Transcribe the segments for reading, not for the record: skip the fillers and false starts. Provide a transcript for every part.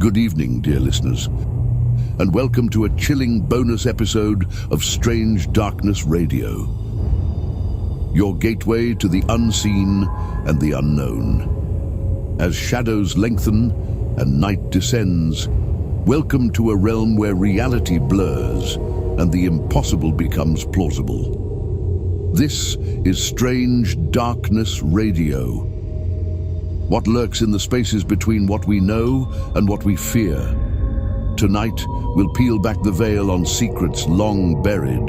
Good evening, dear listeners, and welcome to a chilling bonus episode of Strange Darkness Radio, your gateway to the unseen and the unknown. As shadows lengthen and night descends, welcome to a realm where reality blurs and the impossible becomes plausible. This is Strange Darkness Radio. What lurks in the spaces between what we know and what we fear? Tonight, we'll peel back the veil on secrets long buried.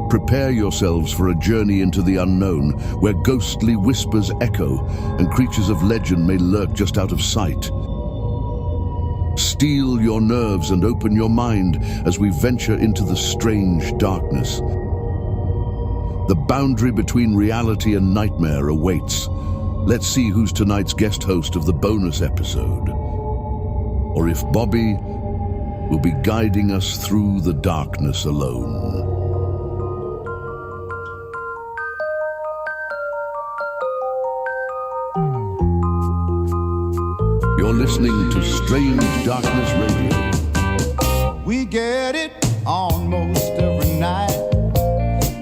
Prepare yourselves for a journey into the unknown, where ghostly whispers echo and creatures of legend may lurk just out of sight. Steel your nerves and open your mind as we venture into the strange darkness. The boundary between reality and nightmare awaits. Let's see who's tonight's guest host of the bonus episode. Or if Bobby will be guiding us through the darkness alone. You're listening to Strange Darkness Radio. We get it almost every night.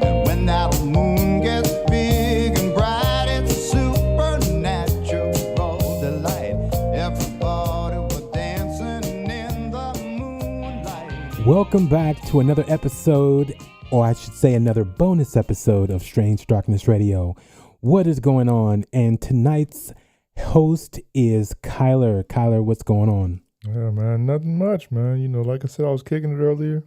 And when that moon gets big and bright, it's a supernatural delight. Everybody was dancing in the moonlight. Welcome back to another episode, or I should say another bonus episode of Strange Darkness Radio. What is going on? And tonight's host is Kyler. Kyler, what's going on? Yeah, man, nothing much, man. You know, like I said, I was kicking it earlier.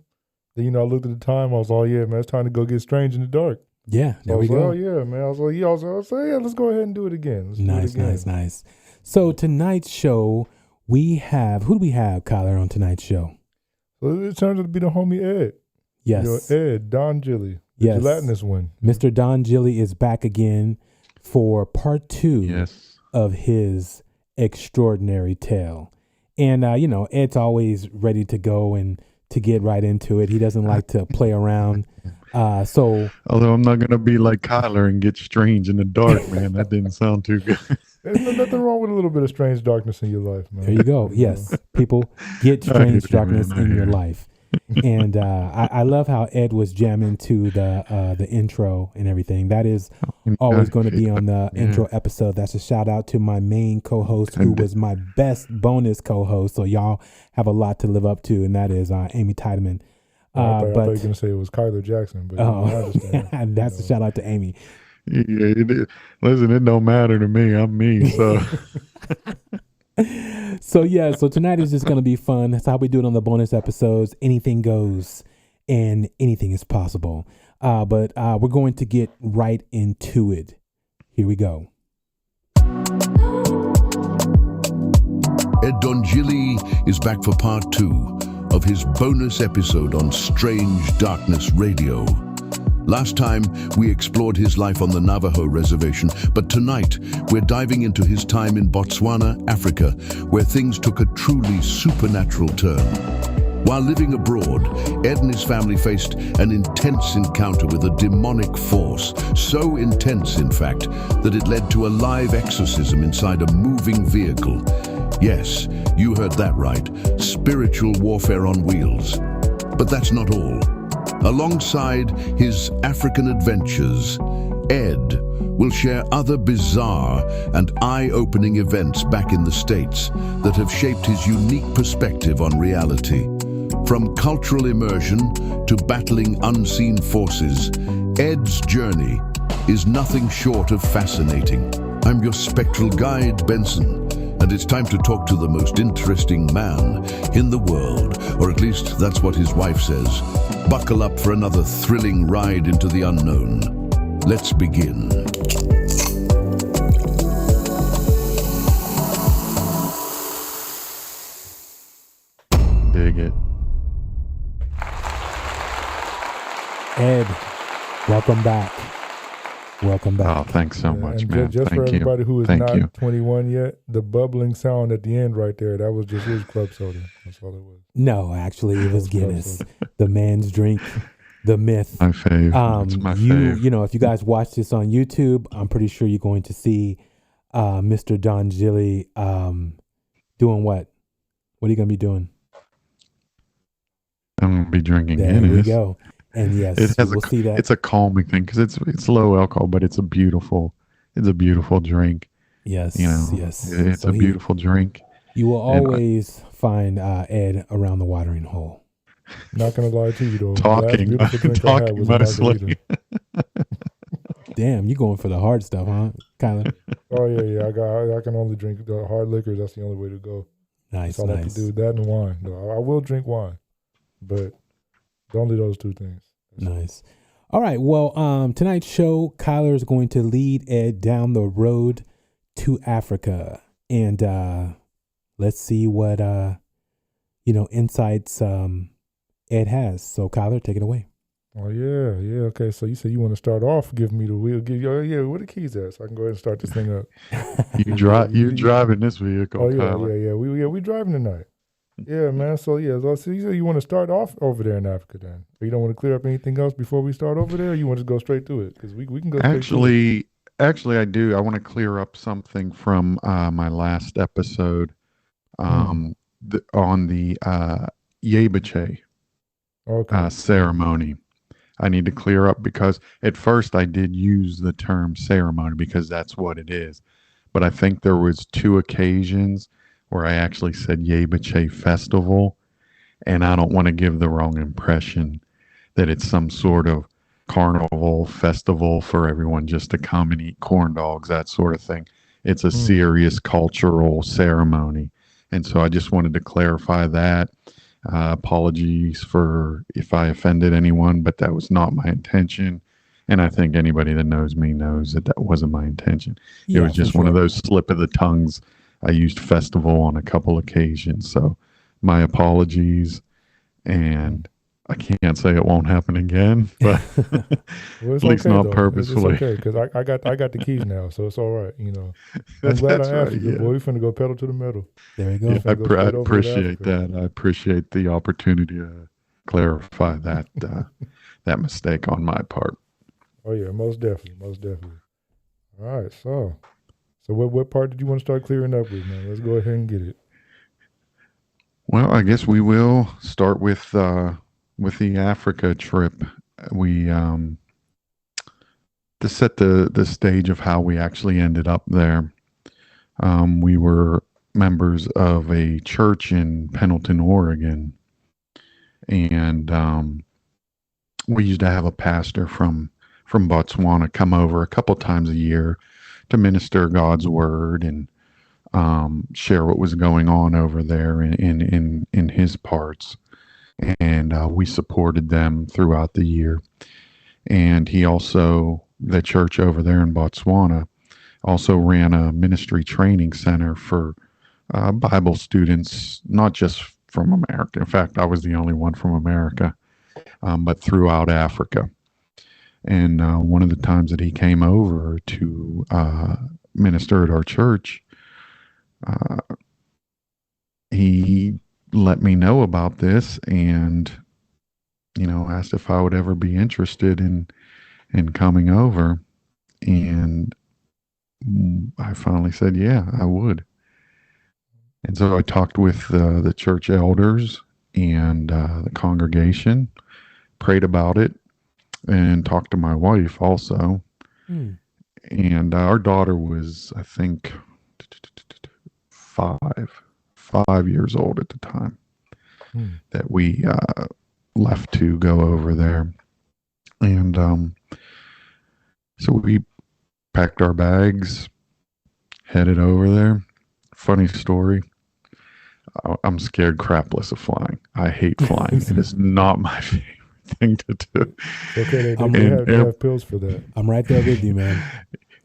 Then, I looked at the time. I was like, yeah, man, it's time to go get strange in the dark. Yeah, there we go. Oh, yeah, man. I was like, yeah, let's go ahead and do it again. Nice. So tonight's show, we have, who do we have, Kyler, on tonight's show? So it turns out to be the homie Ed. Yes. Ed DonGilli. The gelatinous one. Mr. DonGilli is back again for part 2 of his extraordinary tale. And, Ed's always ready to go and to get right into it. He doesn't like to play around. Although I'm not going to be like Kyler and get strange in the dark, man. That didn't sound too good. There's nothing wrong with a little bit of strange darkness in your life, man. There you go. Yes. People, get strange darkness in your life. And I love how Ed was jamming to the intro and everything. That is always going to be on the intro episode. That's a shout out to my main co-host, who was my best bonus co-host. So y'all have a lot to live up to, and that is Amy Tiedemann. I thought you were going to say it was Kyler Jackson, but I understand. That's a shout out to Amy. Yeah, listen, it don't matter to me. I'm me, so... So tonight is just going to be fun. That's how we do it on the bonus episodes. Anything goes and anything is possible. But we're going to get right into it. Here we go. Ed DonGilli is back for part 2 of his bonus episode on Strange Darkness Radio. Last time, we explored his life on the Navajo reservation, but tonight, we're diving into his time in Botswana, Africa, where things took a truly supernatural turn. While living abroad, Ed and his family faced an intense encounter with a demonic force, so intense, in fact, that it led to a live exorcism inside a moving vehicle. Yes, you heard that right, spiritual warfare on wheels. But that's not all. Alongside his African adventures, Ed will share other bizarre and eye-opening events back in the States that have shaped his unique perspective on reality. From cultural immersion to battling unseen forces, Ed's journey is nothing short of fascinating. I'm your spectral guide, Benson, and it's time to talk to the most interesting man in the world, or at least that's what his wife says. Buckle up for another thrilling ride into the unknown. Let's begin. Dig it. Ed, welcome back. Welcome back. Oh, thanks so much, man. Just Thank for everybody who is Thank not you. 21 yet, the bubbling sound at the end right there, that was just his club soda. That's all it was. No, actually, it was Guinness. The man's drink, the myth. My fave. It's my fave. You know, if you guys watch this on YouTube, I'm pretty sure you're going to see Mr. DonGilli doing what? What are you gonna be doing? I'm gonna be drinking There Guinness. we go. And yes, It has we'll see that. it's a calming thing because it's low alcohol, but it's a beautiful drink. Yes, You know, yes. it's So a beautiful drink. you will And always find Ed around the watering hole. Not gonna lie to you though. The last talking beautiful drink I had was a mostly. margarita. Damn, you going for the hard stuff, huh? Kyler? Oh yeah. I can only drink the hard liquors. That's the only way to go. Nice, That's all I have nice. to do. That and wine. No, I will drink wine, but only those two things. Nice. All right. Well, tonight's show, Kyler is going to lead Ed down the road to Africa, and let's see what insights Ed has. So, Kyler, take it away. Oh yeah. Okay, so you said you want to start off giving me the wheel. Where the keys at? So I can go ahead and start this thing up. You're driving this vehicle, Oh yeah, Tyler. We driving tonight. Yeah, man. So you said you want to start off over there in Africa, then. Or you don't want to clear up anything else before we start over there. Or you want to go straight to it? Because we can go straight to it. Actually, I do. I want to clear up something from my last episode on the Yebache ceremony. I need to clear up because at first I did use the term ceremony because that's what it is. But I think there was 2 occasions where I actually said Yebache Festival, and I don't want to give the wrong impression that it's some sort of carnival festival for everyone just to come and eat corn dogs, that sort of thing. It's a serious cultural ceremony. And so I just wanted to clarify that. Apologies for if I offended anyone, but that was not my intention. And I think anybody that knows me knows that wasn't my intention. It was just one of those slip of the tongues. I used festival on a couple occasions. So my apologies. And I can't say it won't happen again, but Well, at least not purposefully. It's okay because I got the keys now, so it's all right. I'm glad I asked you, boy. We're finna go pedal to the metal. There you go. Yeah, I appreciate that. I appreciate the opportunity to clarify that that mistake on my part. Oh yeah, most definitely. All right, so what part did you want to start clearing up with, man? Let's go ahead and get it. Well, I guess we will start with the Africa trip. We to set the stage of how we actually ended up there. We were members of a church in Pendleton, Oregon, and we used to have a pastor from Botswana come over a couple times a year to minister God's word and share what was going on over there in his parts. And we supported them throughout the year. And he also, the church over there in Botswana, also ran a ministry training center for Bible students, not just from America. In fact, I was the only one from America, but throughout Africa. And one of the times that he came over to minister at our church, he let me know about this and, asked if I would ever be interested in coming over. And I finally said, yeah, I would. And so I talked with the church elders and the congregation, prayed about it, and talked to my wife also. And our daughter was, I think, 5 years old at the time that we left to go over there. And so we packed our bags, headed over there. Funny story. I'm scared crapless of flying. I hate flying. It is not my favorite thing to do. Okay, they have pills for that. I'm right there with you, man.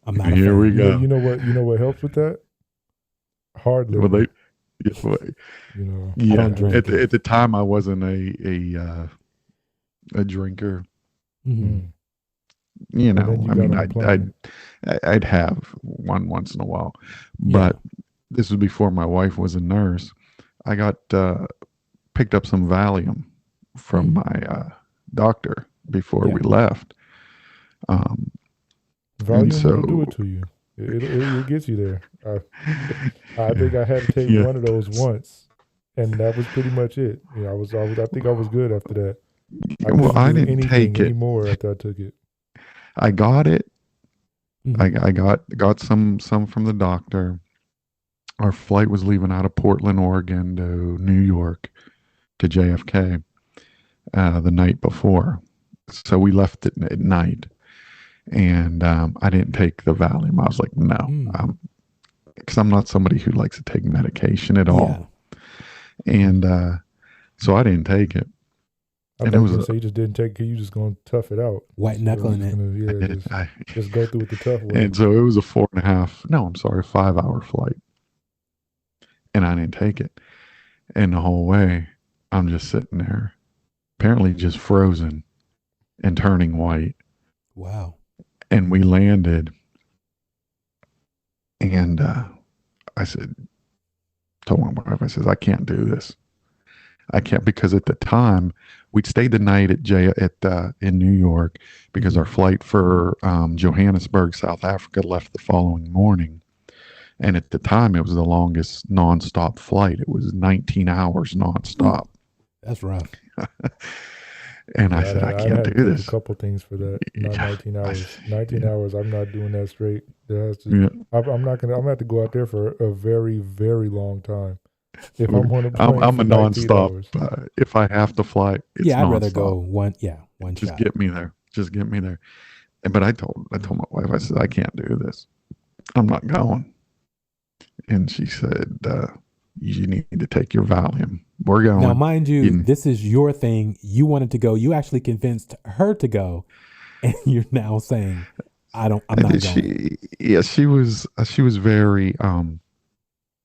I'm not. Here we go. You know what helps with that? Hard liquor. Well, I don't drink. At the time, I wasn't a drinker. Mm-hmm. I'd have one once in a while, but this was before my wife was a nurse. I got picked up some Valium from my doctor before we left. Valium will do it to you. It gets you there. I think I had to take one of those once, and that was pretty much it. I think I was good after that. I do didn't take it anymore after I took it. I got it. Mhm. I got some from the doctor. Our flight was leaving out of Portland, Oregon to New York to JFK the night before. So we left it at night. And I didn't take the Valium. I was like, no, because I'm not somebody who likes to take medication at all. And so I didn't take it. I thought you were going to say you just didn't take it. You just going to tough it out. White knuckling it. Just go through with the tough way. And so it was a 5-hour flight. And I didn't take it. And the whole way, I'm just sitting there, apparently just frozen and turning white. Wow. And we landed. And I told my wife, I said, I can't do this. I can't, because at the time we'd stayed the night in New York because our flight for Johannesburg, South Africa left the following morning. And at the time it was the longest nonstop flight. It was 19 hours nonstop. That's rough. And I said, I can't do this. A couple things for that. Not 19 hours. 19 hours. I'm not doing that straight. I'm not gonna. I'm gonna have to go out there for a very, very long time. If I'm on a plane, I'm a nonstop. If I have to fly, it's I'd rather nonstop. go one Just shot. get me there. Just get me there. But I told my wife, I said, I can't do this. I'm not going. And she said, you need to take your Valium. We're going. Now, mind you, this is your thing. You wanted to go. You actually convinced her to go, and you're now saying, I'm not going. She was very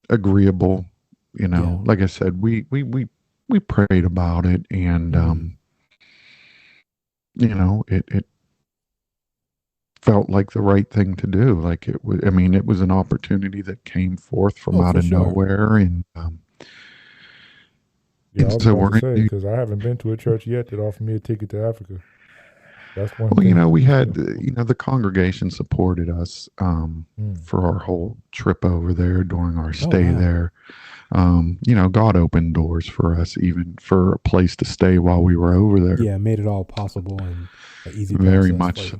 agreeable. Like I said, we prayed about it, and it felt like the right thing to do. Like it was. I mean, it was an opportunity that came forth from out of nowhere, and I was about to say, because I haven't been to a church yet that offered me a ticket to Africa. That's one thing. We had, the congregation supported us for our whole trip over there during our stay there. God opened doors for us, even for a place to stay while we were over there. Yeah, made it all possible and an easy process.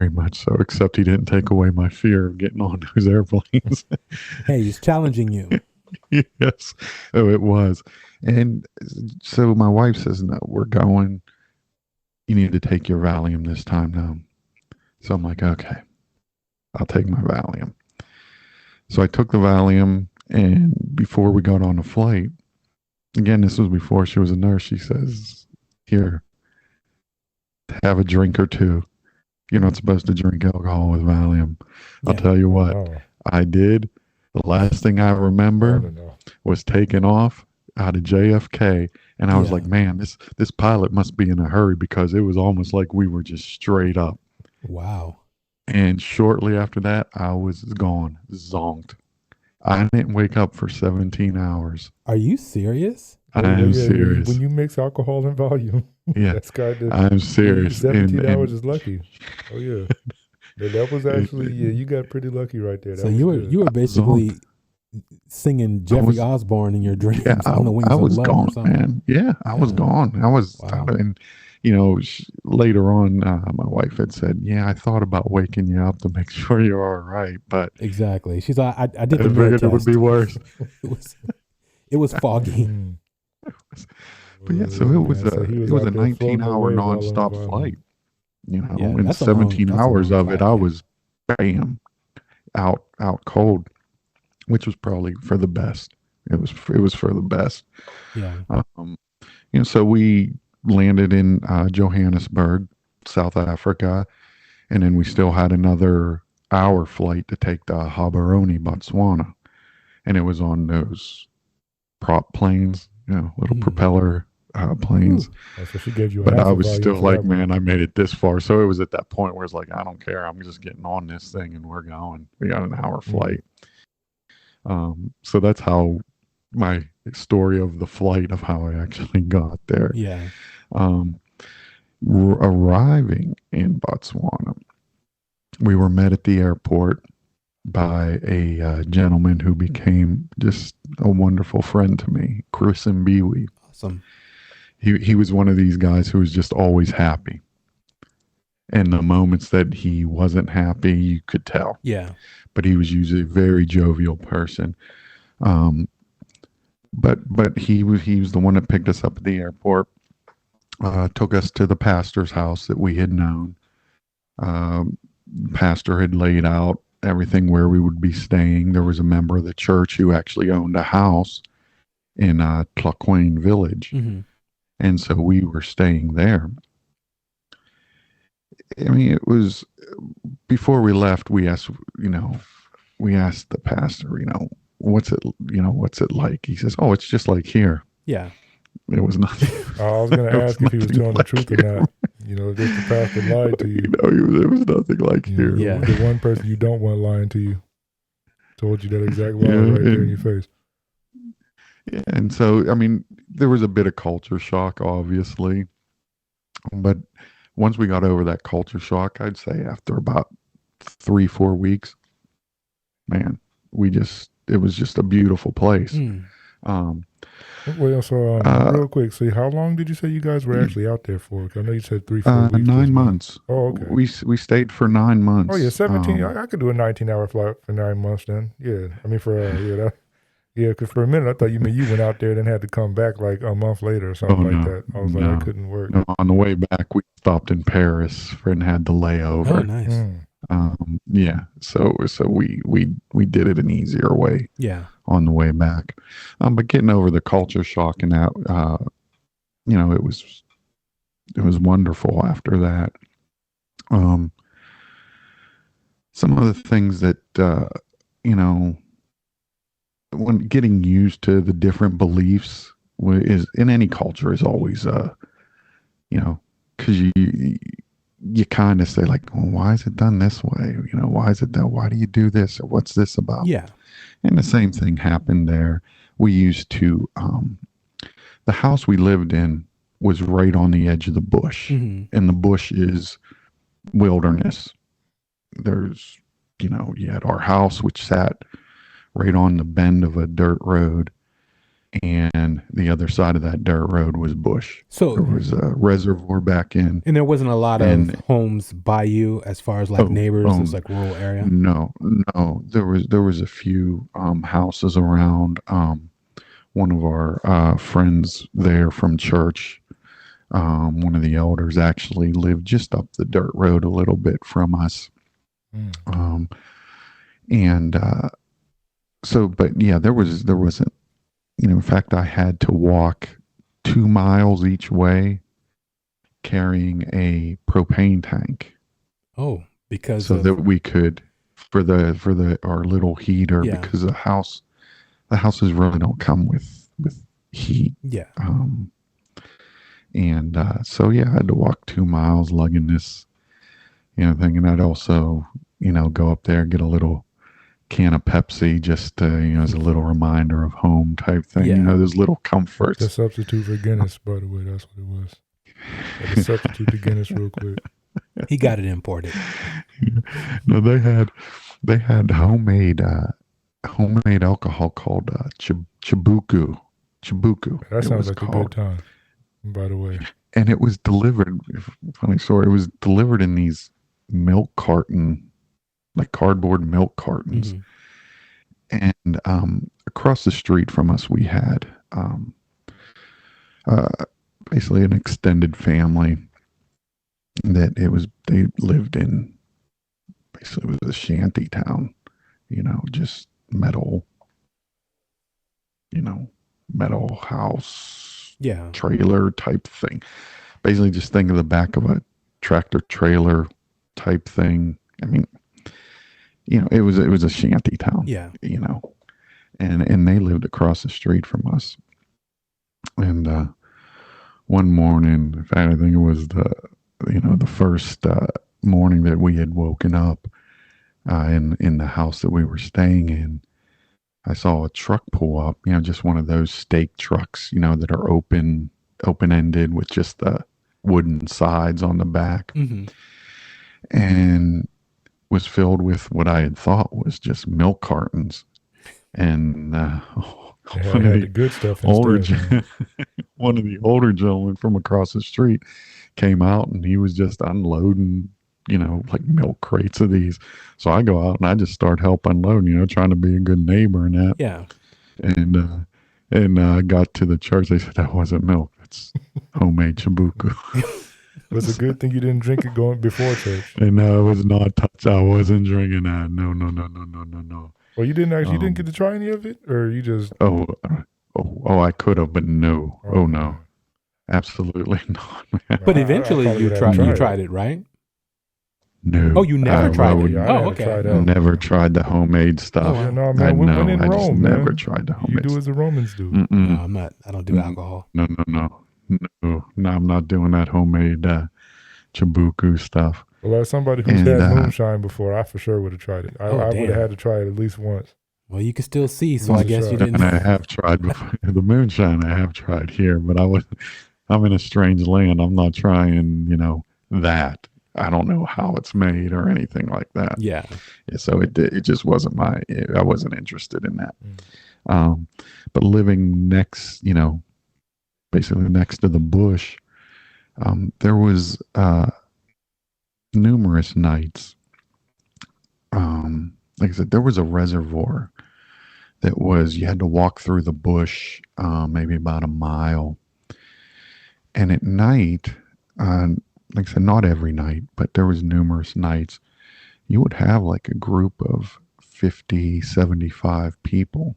Very much so, except he didn't take away my fear of getting on those airplanes. Hey, he's challenging you. Yes. Oh, it was. And so my wife says, no, we're going. You need to take your Valium this time now. So I'm like, okay, I'll take my Valium. So I took the Valium, and before we got on the flight, again, this was before she was a nurse, she says, here, have a drink or two. You're not supposed to drink alcohol with Valium. I'll tell you what, I did. The last thing I remember was taking off out of JFK, and I was like, man, this pilot must be in a hurry, because it was almost like we were just straight up. Wow. And shortly after that, I was gone, zonked. I didn't wake up for 17 hours. Are you serious? I am serious. When you mix alcohol and volume, that's kind of. I'm serious. 17 hours is lucky. Oh yeah. That was actually you got pretty lucky right there. So you were basically singing Jeffrey Osborne in your dreams on the wings I was of love gone, or something. man. Yeah, I was gone. I was, and later on, my wife had said, "Yeah, I thought about waking you up to make sure you're all right." But exactly, she's like, I did the figured test. It would be worse. it was foggy. But yeah, so it was a 19-hour nonstop flight. And 17 hours of it, I was out cold, which was probably for the best. It was for the best. Yeah. So we landed in Johannesburg, South Africa, and then we still had another hour flight to take to Gaborone, Botswana, and it was on those prop planes, little propeller planes. So she gave you but I was still like, man, I made it this far. So it was at that point where it's like, I don't care. I'm just getting on this thing and we're going. We got an hour flight. So that's how my story of the flight, of how I actually got there. Yeah. Arriving in Botswana, we were met at the airport by a gentleman who became just a wonderful friend to me, Chris Mbiwi. Awesome. He was one of these guys who was just always happy. And the moments that he wasn't happy, you could tell. Yeah. But he was usually a very jovial person. But he was the one that picked us up at the airport, took us to the pastor's house that we had known. Pastor had laid out everything where we would be staying. There was a member of the church who actually owned a house in Tlaquane village. Mm-hmm. And so we were staying there. I mean, it was, before we left, we asked the pastor, what's it like? He says, oh, it's just like here. Yeah. It was nothing. I was going to ask if he was telling the truth or not. If the pastor lied to you. It was nothing like here. Yeah. The one person you don't want lying to you told you that exact lie right there in your face. Yeah, and so, I mean, there was a bit of culture shock, obviously. But once we got over that culture shock, I'd say after about 3-4 weeks, man, it was just a beautiful place. Well, so real quick, so how long did you say you guys were actually out there for? 'Cause I know you said 3-4 weeks. 9 months. Oh, okay. We stayed for 9 months. Oh yeah, 17. I could do a 19-hour flight for 9 months then. Yeah, I mean because for a minute I thought you went out there and then had to come back like a month later or something that. I was like, I couldn't work. No, on the way back, we stopped in Paris and had the layover. Oh, nice. Yeah, so we did it an easier way. Yeah. On the way back, but getting over the culture shock and that, it was wonderful after that. Some of the things that when getting used to the different beliefs is in any culture is always because you kind of say like, well, why is it done this way? Why is it done? Why do you do this? Or what's this about? Yeah. And the same thing happened there. We used to, the house we lived in was right on the edge of the bush. Mm-hmm. And the bush is wilderness. There's, you had our house, which sat right on the bend of a dirt road. And the other side of that dirt road was bush. So there was a reservoir back in. And there wasn't a lot of homes by you as far as like neighbors. It's like rural area. No. There was a few houses around. One of our friends there from church, one of the elders actually lived just up the dirt road a little bit from us. But yeah, there wasn't. In fact, I had to walk 2 miles each way carrying a propane tank. Oh, because that we could for our little heater, because the houses really don't come with heat. Yeah. So I had to walk 2 miles lugging this, thing, and I'd also, go up there, get a little can of Pepsi just as a little reminder of home type thing. Those little comforts. The substitute for Guinness, by the way, that's what it was. Had to substitute the Guinness real quick. He got it imported. No, they had homemade alcohol called Chibuku. That sounds like a good time, by the way. And it was delivered. Funny story. It was delivered in these milk carton. Like cardboard milk cartons. Mm-hmm. And across the street from us, we had basically an extended family that they lived in, basically it was a shanty town, just metal house, trailer type thing. Basically just think of the back of a tractor trailer type thing. I mean, it was a shanty town. Yeah. And they lived across the street from us. And one morning, in fact, I think it was the first morning that we had woken up in the house that we were staying in, I saw a truck pull up, just one of those stake trucks, that are open-ended with just the wooden sides on the back. Mm-hmm. And was filled with what I had thought was just milk cartons. And one of had the the good stuff older instead. Man. one of the older gentlemen from across the street came out, and he was just unloading, like milk crates of these. So I go out and I just start help unload, trying to be a good neighbor and that. Yeah. And I got to the church. They said that wasn't milk. That's homemade chabuku. It was a good thing you didn't drink it going before church. And no, it was not touch. I wasn't drinking that. No. Well, you didn't actually didn't get to try any of it, or you just I could have, but no. Oh no, man. absolutely not. Man. But eventually probably you would have tried tried it. it, right? No. Oh, you never tried it. Yeah, I Oh, had to okay. try I that. never tried the homemade stuff. Oh, wow. Yeah, no, man. When in I just Rome, man, never tried the you homemade do stuff. as the Romans do. No, I don't do alcohol. No, I'm not doing that homemade chabuku stuff. Well, as somebody who's And, had moonshine before, I for sure would have tried it. I would damn. have had to try it at least once. Well, you can still see, so That's I for guess sure. you didn't. And I have tried before. The moonshine I have tried here, but I'm in a strange land. I'm not trying, that. I don't know how it's made or anything like that. Yeah. So it just wasn't I wasn't interested in that. But living next, basically next to the bush, there was numerous nights. Like I said, there was a reservoir that you had to walk through the bush, maybe about a mile. And at night, like I said, not every night, but there was numerous nights, you would have like a group of 50, 75 people,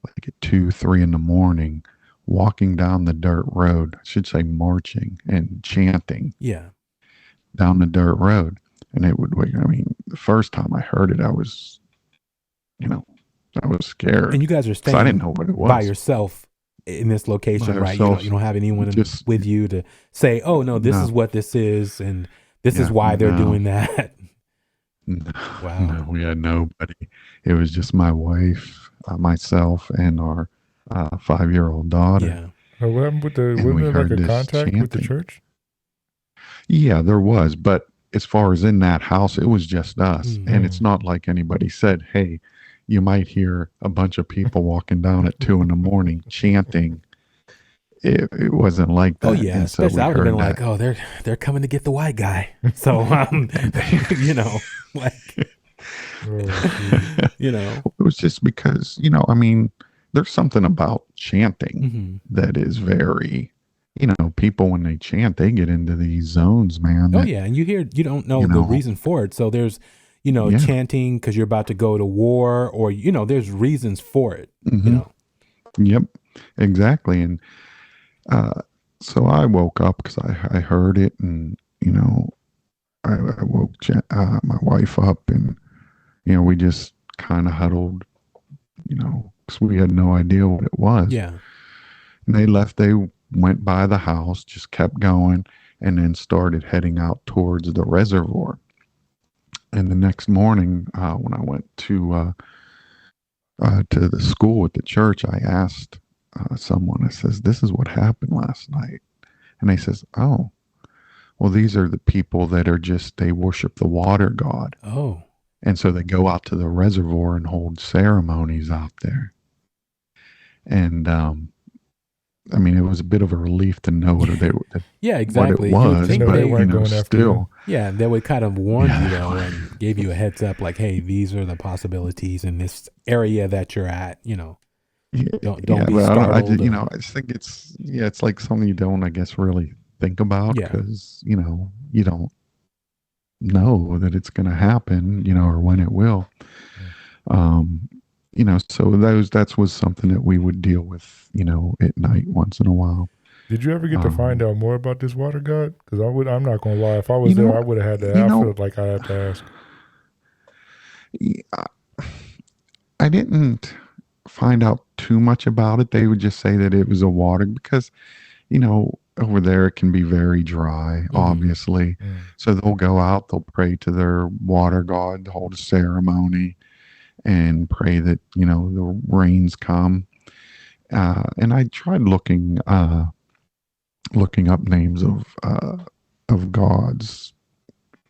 like at 2, 3 in the morning, walking down the dirt road, I should say marching and chanting Yeah. down the dirt road. And the first time I heard it, I was scared. And you guys are 'cause staying I didn't know what it was. by yourself in this location, By right? yourself. You don't have anyone Just- with you to say, oh, no, this No. is what this is, and this is Yeah, why they're no. doing that. No, Wow. no, we had nobody. It was just my wife, myself, and our 5-year-old daughter. Yeah. What happened with And wasn't we there like heard a this contact with the chanting. church? Yeah, there was. But as far as in that house, it was just us. Mhm. And it's not like anybody said, hey, you might hear a bunch of people walking down at 2 in the morning chanting. It wasn't like that. Oh yeah, And so especially we I would have been heard like, oh, they're coming to get the white guy. So like Oh, it was just because, there's something about chanting that is very, people when they chant, they get into these zones, man. Oh that- yeah, and you don't know you the know. reason for it. So there's Yeah. chanting because you're about to go to war, or there's reasons for it. Mhm. Yep, exactly. And so I woke up because I heard it, and I woke my wife up, and we just kind of huddled, because we had no idea what it was. Yeah. And they left. They went by the house, just kept going, and then started heading out towards the reservoir. And the next morning, when I went to the school at the church, I asked someone, I says, this is what happened last night. And they says, oh, well, these are the people that they worship the water god. Oh. And so they go out to the reservoir and hold ceremonies out there. And, it was a bit of a relief to know what Yeah, exactly. what You it would was, think but, they they weren't going after still. Yeah, they would kind of warn you Yeah. though, and gave you a heads up, like, hey, these are the possibilities in this area that you're at. Don't be but startled. I just think it's like something you don't, I guess, really think about Yeah. because, you don't know that it's going to happen, or when it will. So that was something that we would deal with, at night once in a while. did you ever get to find out more about this water god? Because I'm not going to lie. If I was there, I would have had to. I feel like I had to ask. I didn't find out too much about it. They would just say that it was a water because, over there it can be very dry, obviously. So they'll go out, they'll pray to their water god, hold a ceremony, and pray that the rains come. And I tried looking up names of gods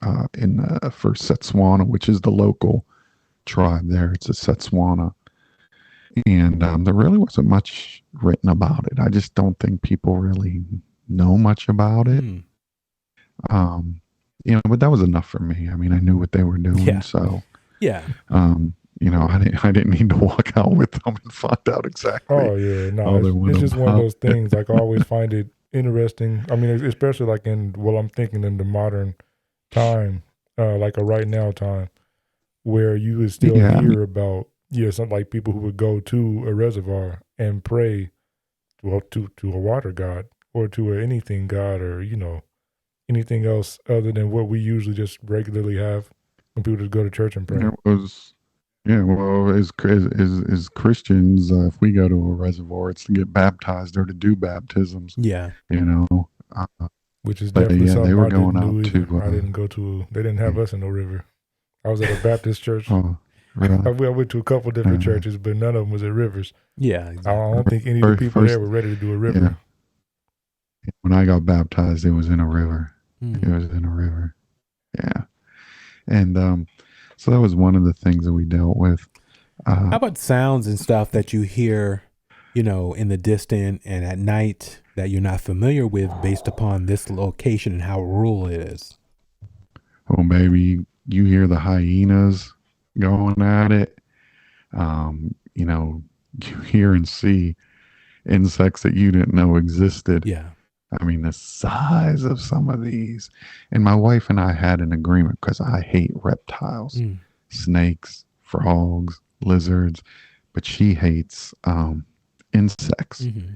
for Setswana, which is the local tribe there. It's a Setswana. And there really wasn't much written about it. I just don't think people really know much about it. But that was enough for me. I mean, I knew what they were doing, so I didn't need to walk out with them and find out exactly. Oh yeah, no, it's just one of those things. Like I always find it interesting. I mean, especially like I'm thinking in the modern time, like a right now time, where you would still hear about something like people who would go to a reservoir and pray, to a water god or to anything god, or anything else other than what we usually just regularly have when people just go to church and pray. It was, as Christians, if we go to a reservoir, it's to get baptized or to do baptisms. Yeah. Which is definitely something they were I going didn't out do to. I didn't go to. They didn't have us in no river. I was at a Baptist church. Oh, really? I went to a couple different churches, but none of them was at rivers. Yeah, exactly. I don't think any of the people there were ready to do a river. Yeah. When I got baptized, it was in a river. It was in a river. Yeah. And so that was one of the things that we dealt with. How about sounds and stuff that you hear, in the distant and at night that you're not familiar with based upon this location and how rural it is? Oh, baby, you hear the hyenas going at it. You hear and see insects that you didn't know existed. Yeah. I mean, the size of some of these. And my wife and I had an agreement because I hate reptiles, snakes, frogs, lizards, but she hates insects. Mm-hmm.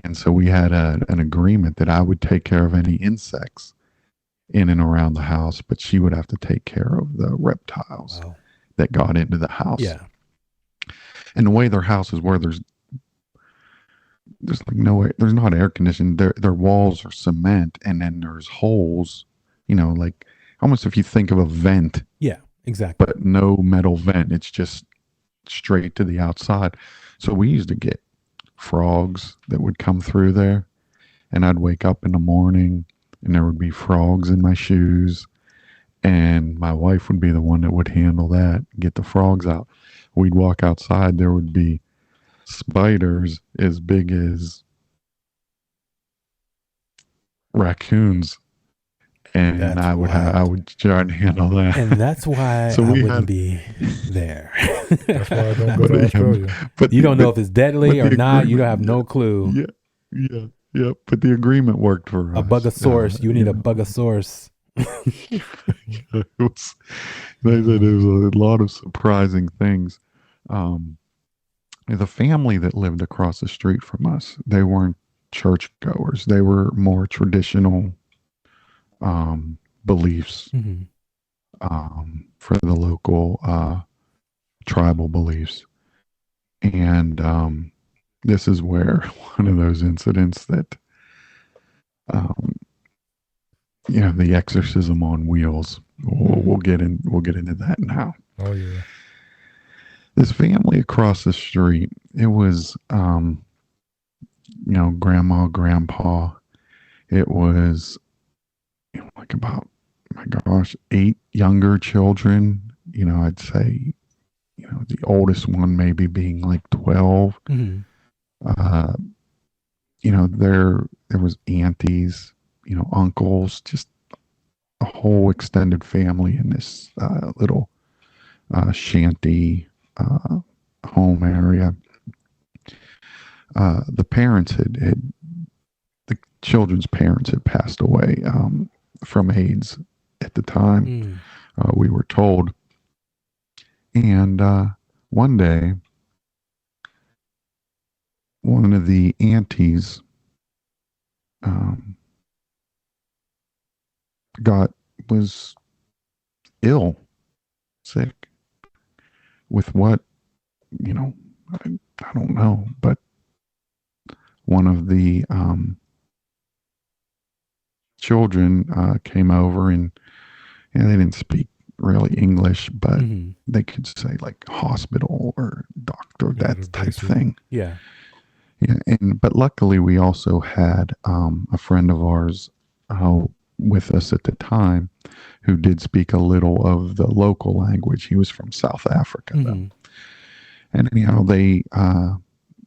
And so we had an agreement that I would take care of any insects in and around the house, but she would have to take care of the reptiles that got into the house. Yeah. And the way their house is, where there's like there's not air conditioning. Their walls are cement, and then there's holes, like almost if you think of a vent. Yeah, exactly. But no metal vent. It's just straight to the outside. So we used to get frogs that would come through there, and I'd wake up in the morning and there would be frogs in my shoes, and my wife would be the one that would handle that, get the frogs out. We'd walk outside, there would be spiders as big as raccoons, and I would try and handle that. And that's why I wouldn't be there. That's why I don't go to Australia. But you don't know if it's deadly or not. You don't have no clue. Yeah. But the agreement worked for us. A bugosaurus. You need a bugosaurus. They said there was a lot of surprising things. The family that lived across the street from us, they weren't churchgoers. They were more traditional beliefs for the local tribal beliefs. And this is where one of those incidents that, the exorcism on wheels. We'll get into that now. Oh yeah. This family across the street, it was, grandma, grandpa. It was like about, my gosh, 8 younger children. I'd say, the oldest one maybe being like 12. There was aunties, uncles, just a whole extended family in this little shanty home area. The parents the children's parents had passed away from AIDS at the time. We were told. And one day, one of the aunties was ill, sick, with what, I don't know, but one of the children came over, and they didn't speak really English, but they could say like hospital or doctor, that type thing. Yeah. But luckily we also had a friend of ours with us at the time who did speak a little of the local language. He was from South Africa, though. And anyhow, they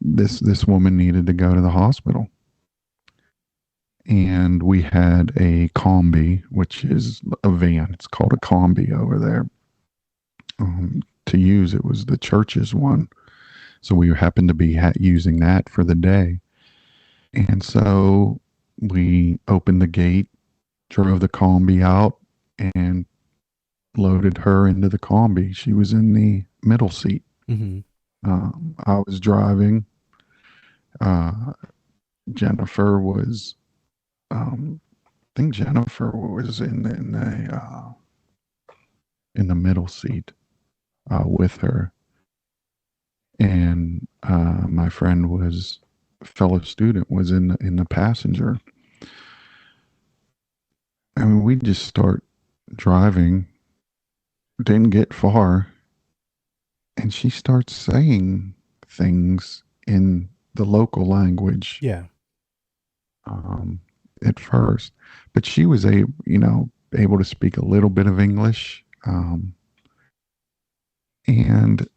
this woman needed to go to the hospital, and we had a combi, which is a van. It's called a combi over there. To use, it was the church's one, so we happened to be using that for the day. And so we opened the gate, drove the combi out, and loaded her into the combi. She was in the middle seat. I was driving. Jennifer was, I think Jennifer was in the middle seat with her, and my friend was, fellow student was in the passenger. I mean, we just start driving, didn't get far, and she starts saying things in the local language. Yeah. At first, but she was able to speak a little bit of English. And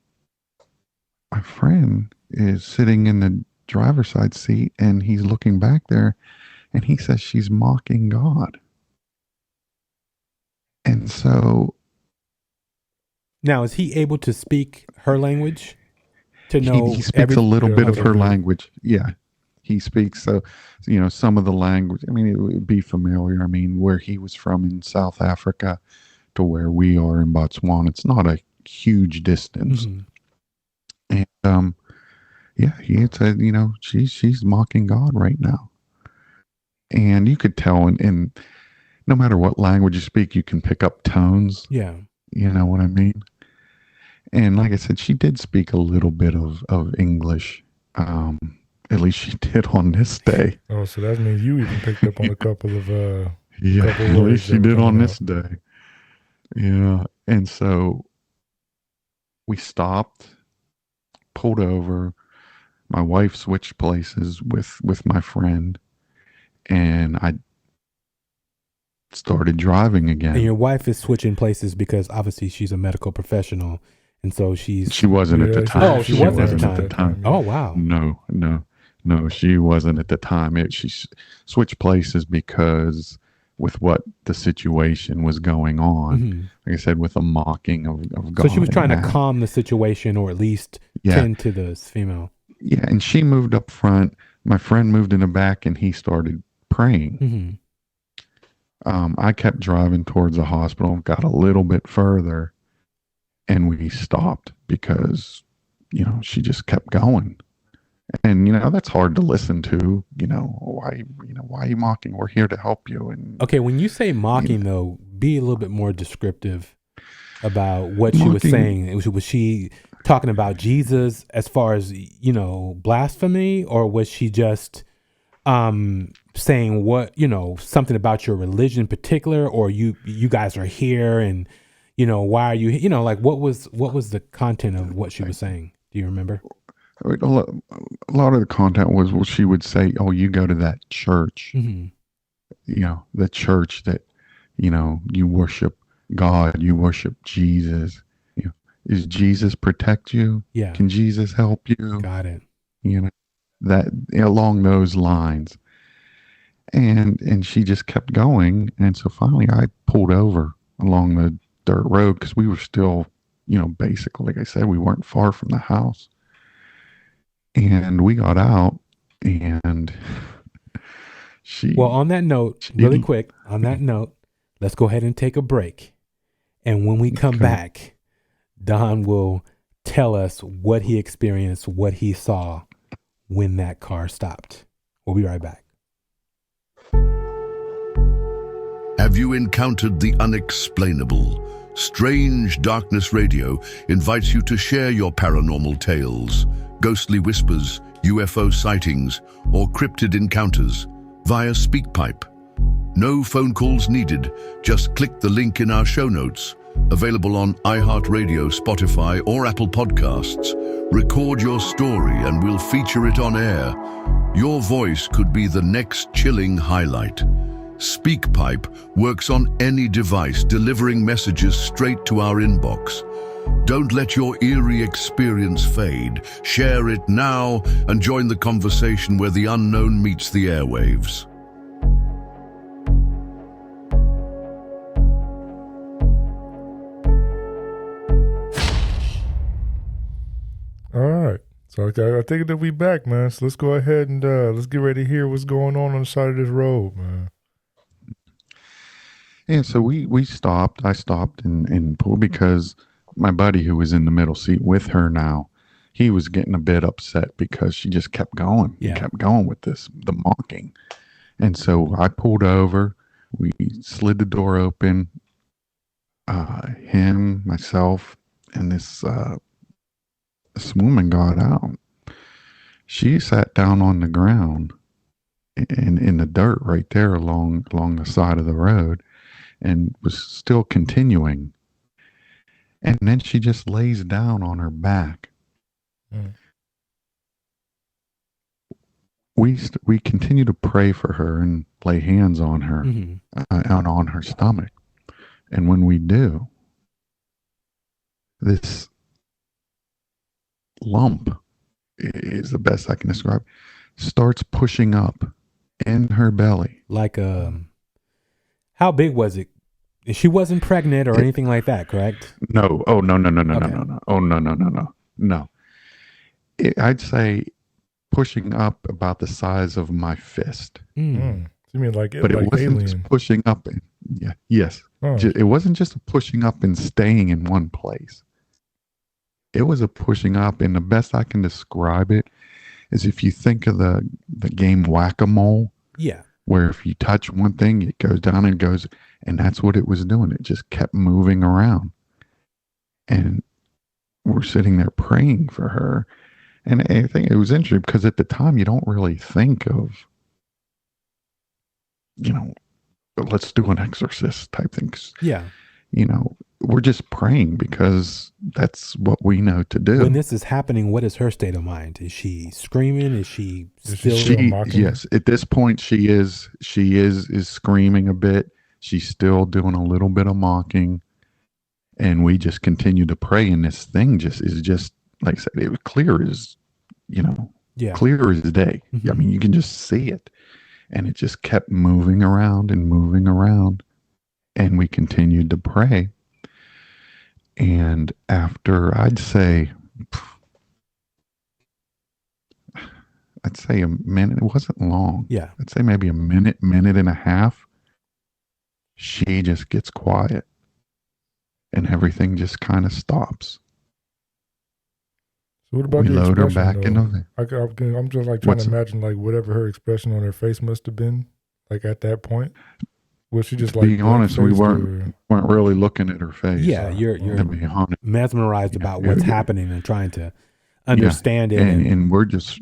my friend is sitting in the driver's side seat, and he's looking back there, and he says she's mocking God. And so now, is he able to speak her language? To know he speaks a little bit of her language. Yeah, he speaks. So, some of the language. I mean, it would be familiar. I mean, where he was from in South Africa to where we are in Botswana, it's not a huge distance. And yeah, he had said, she's mocking God right now, and you could tell. And no matter what language you speak, you can pick up tones. Yeah, you know what I mean. And like I said, she did speak a little bit of English. At least she did on this day. Oh, so that means you even picked up on a couple of yeah, at least she did on this day. Yeah. And so we stopped, pulled over. My wife switched places with my friend, and I started driving again. And your wife is switching places because obviously she's a medical professional. And so she wasn't at the time. Oh, she wasn't at the time. Oh, wow. No, she wasn't at the time. She switched places because with what the situation was going on, like I said, with the mocking of God. So she was trying to calm the situation, or at least tend to this female. Yeah, and she moved up front. My friend moved in the back, and he started praying. I kept driving towards the hospital, got a little bit further, and we stopped because, she just kept going. And, that's hard to listen to, why are you mocking? We're here to help you. And okay, when you say mocking, though, be a little bit more descriptive about what she was saying. Was she talking about Jesus as far as, blasphemy, or was she just saying what, something about your religion in particular, or you guys are here and, why are you, what was the content of what she was saying? Do you remember? A lot of the content was, well, she would say, oh, you go to that church, the church that, you worship God, you worship Jesus. Is Jesus protect you? Yeah. Can Jesus help you? Got it. That along those lines. And she just kept going. And so finally I pulled over along the dirt road because we were still, basically, like I said, we weren't far from the house. And we got out, and Well, on that note, really quick, let's go ahead and take a break. And when we come back, Don will tell us what he experienced, what he saw when that car stopped. We'll be right back. Have you encountered the unexplainable? Strange Darkness Radio invites you to share your paranormal tales, ghostly whispers, UFO sightings, or cryptid encounters via SpeakPipe. No phone calls needed. Just click the link in our show notes, available on iHeartRadio, Spotify, or Apple Podcasts. Record your story and we'll feature it on air. Your voice could be the next chilling highlight. SpeakPipe works on any device, delivering messages straight to our inbox. Don't let your eerie experience fade. Share it now and join the conversation where the unknown meets the airwaves. All right. So I think that we back, man. So let's go ahead and let's get ready to hear what's going on the side of this road, man. Yeah, so we stopped. I stopped and pulled because my buddy who was in the middle seat with her now, he was getting a bit upset because she just kept going. Yeah. Kept going with the mocking. And so I pulled over. We slid the door open. Him, myself, and this woman got out. She sat down on the ground in the dirt right there along the side of the road and was still continuing. And then she just lays down on her back. Mm. We continue to pray for her and lay hands on her, and on her stomach. And when we do, this lump is the best I can describe, starts pushing up in her belly. Like, how big was it? She wasn't pregnant or anything like that, correct? No. Oh, no. Okay. No. Oh, no. I'd say pushing up about the size of my fist. Mm. You mean like, But like it wasn't alien? just pushing up. Yes. Oh. It wasn't just a pushing up and staying in one place. It was a pushing up, and the best I can describe it is if you think of the game Whack-A-Mole. Yeah. Where if you touch one thing, it goes down and goes, and that's what it was doing. It just kept moving around. And we're sitting there praying for her. And I think it was interesting because at the time you don't really think of, let's do an exorcist type thing. Yeah. We're just praying because that's what we know to do. When this is happening, what is her state of mind? Is she screaming? Is she still mocking? Yes, at this point she is screaming a bit. She's still doing a little bit of mocking, and we just continue to pray. And this thing is just like I said, it was clear as clear as day. Mm-hmm. I mean, you can just see it, and it just kept moving around and moving around, and we continued to pray. And after, I'd say a minute, it wasn't long. Yeah. I'd say maybe a minute and a half, she just gets quiet and everything just kind of stops. So what about we the load her expression, back into it. I'm just like trying to imagine like whatever her expression on her face must have been like at that point. Was she just like, being honest, we weren't really looking at her face. Yeah, you're to be honest. mesmerized about what's happening and trying to understand it. And we're just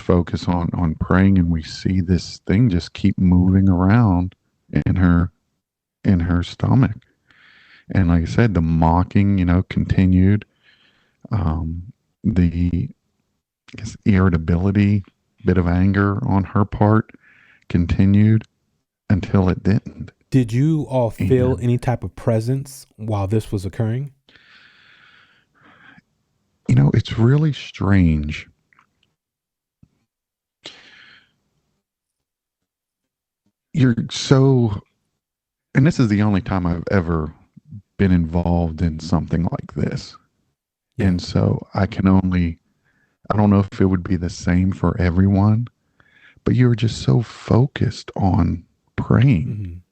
focused on praying, and we see this thing just keep moving around in her stomach. And like I said, the mocking, continued. The irritability, bit of anger on her part continued until it didn't. Did you all feel any type of presence while this was occurring? It's really strange. And this is the only time I've ever been involved in something like this. Yeah. And so I don't know if it would be the same for everyone, but you're just so focused on praying,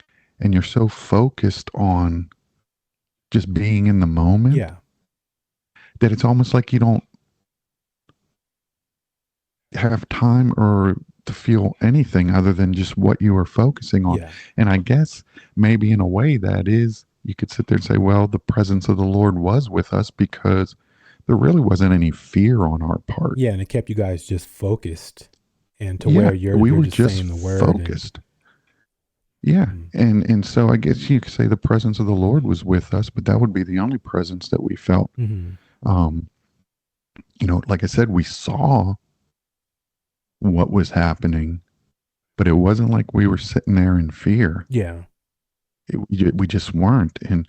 and you're so focused on just being in the moment, that it's almost like you don't have time or to feel anything other than just what you are focusing on. And I guess maybe in a way that is, you could sit there and say, well, the presence of the Lord was with us because there really wasn't any fear on our part. Yeah, and it kept you guys just focused, and to where we were just saying the word. Focused. And so I guess you could say the presence of the Lord was with us, but that would be the only presence that we felt. Like I said, we saw what was happening, but it wasn't like we were sitting there in fear. Yeah. We just weren't. And,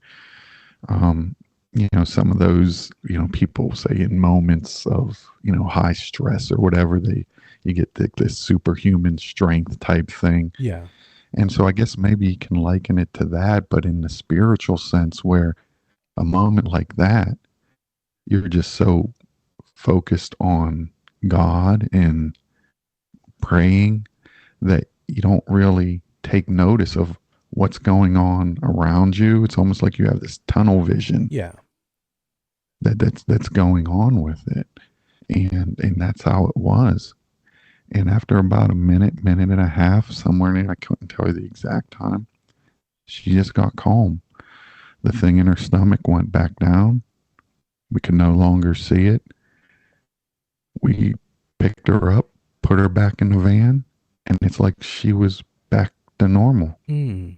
some of those, people say in moments of, high stress or whatever, you get this superhuman strength type thing. Yeah. And so I guess maybe you can liken it to that, but in the spiritual sense, where a moment like that, you're just so focused on God and praying that you don't really take notice of what's going on around you. It's almost like you have this tunnel vision. Yeah. That's going on with it. And that's how it was. And after about a minute and a half, somewhere in, I couldn't tell you the exact time, she just got calm. The thing in her stomach went back down. We could no longer see it. We picked her up, put her back in the van, and it's like she was back to normal. Mm.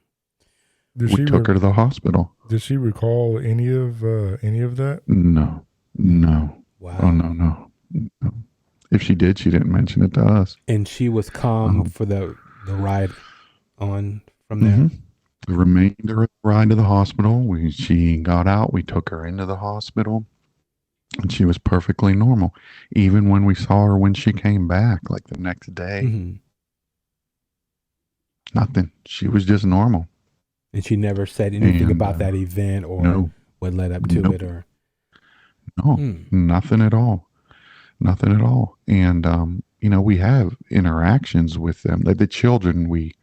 We took her to the hospital. Did she recall any of that? No. Wow. Oh, no. If she did, she didn't mention it to us. And she was calm for the ride on from there? Mm-hmm. The remainder of the ride to the hospital, she got out. We took her into the hospital, and she was perfectly normal. Even when we saw her when she came back, like the next day, nothing. She was just normal. And she never said anything about that event or what led up to it, or nothing at all. Nothing at all. And we have interactions with them. Like the children, we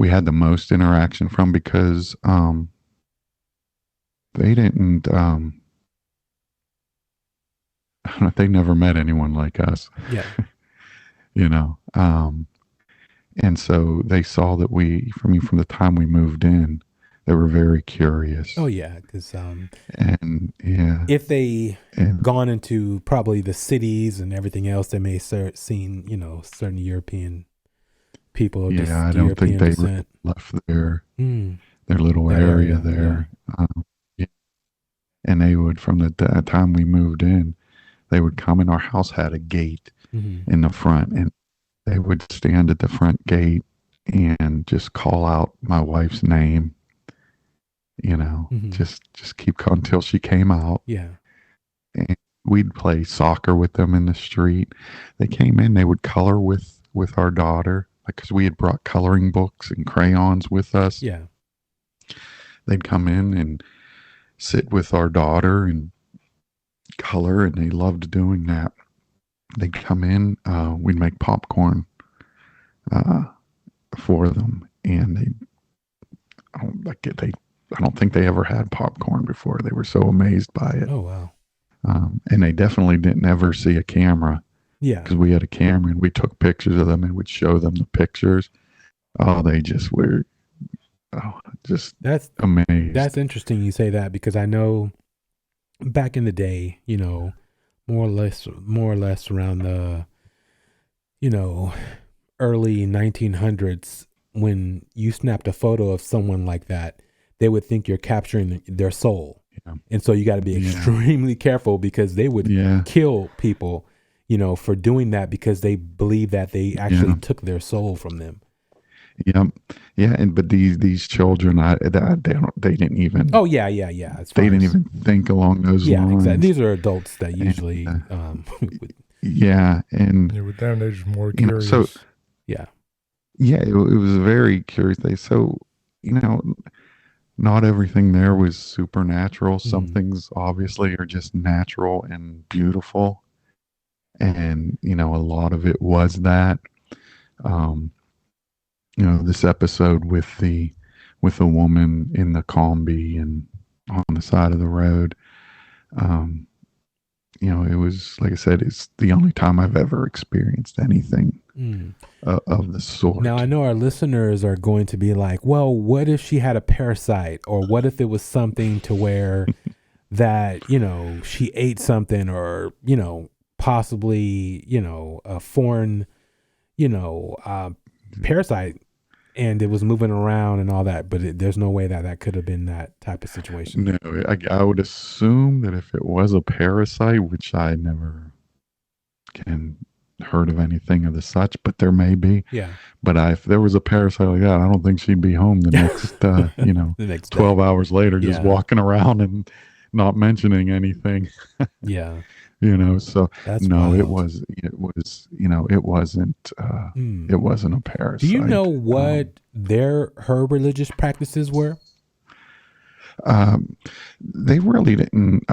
had the most interaction from, because they didn't. They never met anyone like us. Yeah. And so they saw that from the time we moved in, they were very curious. Oh yeah, because and yeah, if they gone into probably the cities and everything else, they may seen certain European people. Yeah, I don't think they left their little area there. Yeah. And they would, from the time we moved in, they would come in. Our house had a gate in the front, and they would stand at the front gate and just call out my wife's name. Just keep calling until she came out. Yeah. And we'd play soccer with them in the street. They came in, they would color with our daughter, because we had brought coloring books and crayons with us. Yeah. They'd come in and sit with our daughter and color, and they loved doing that. They'd come in, we'd make popcorn for them, and I don't think they ever had popcorn before. They were so amazed by it. Oh, wow. And they definitely didn't ever see a camera. Yeah. Because we had a camera, and we took pictures of them and would show them the pictures. Oh, they just were that's amazed. That's interesting you say that, because I know back in the day, more or less around the, early 1900s, when you snapped a photo of someone like that, they would think you're capturing their soul. Yeah. And so you got to be extremely careful, because they would kill people, for doing that, because they believe that they actually took their soul from them. Yep. Yeah. But these children, they didn't even. Oh yeah. They didn't even think along those lines. Yeah, exactly. These are adults that usually. And with them, they're just more curious. Yeah, it was a very curious thing. So not everything there was supernatural. Some things obviously are just natural and beautiful, and a lot of it was that. This episode with the woman in the combi and on the side of the road, it was, like I said, it's the only time I've ever experienced anything of the sort. Now, I know our listeners are going to be like, well, what if she had a parasite, or what if it was something to where that, she ate something, or, possibly, a foreign, parasite, and it was moving around and all that, but there's no way that could have been that type of situation. No, I would assume that if it was a parasite, which I never can heard of anything of the such, but there may be. Yeah. But if there was a parasite like that, I don't think she'd be home the next, The next 12 day. hours later, just Yeah. walking around and not mentioning anything. Yeah. So That's no, wild. it wasn't a parasite. Do you know what her religious practices were? They really didn't,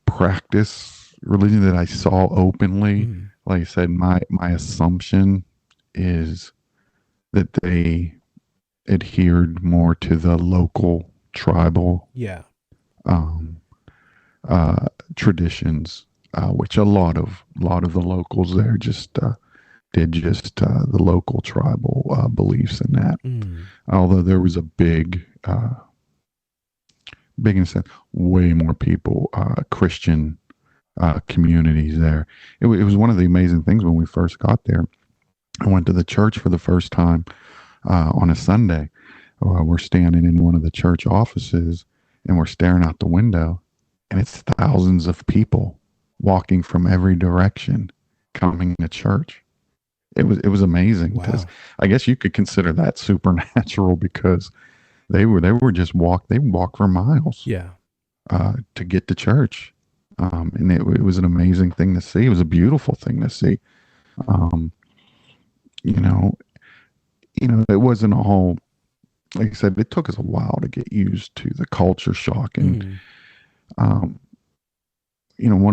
practice religion that I saw openly. Like I said, my assumption is that they adhered more to the local tribal traditions, which a lot of the locals there just did the local tribal beliefs in that. Although there was a big in a sense, way more people, Christian communities there. It was one of the amazing things when we first got there. I went to the church for the first time on a Sunday. We're standing in one of the church offices and we're staring out the window, and it's thousands of people walking from every direction coming to church. It was amazing because I guess you could consider that supernatural because they walk for miles to get to church. And it was an amazing thing to see. It was a beautiful thing to see. It wasn't all, like I said, it took us a while to get used to the culture shock. And, one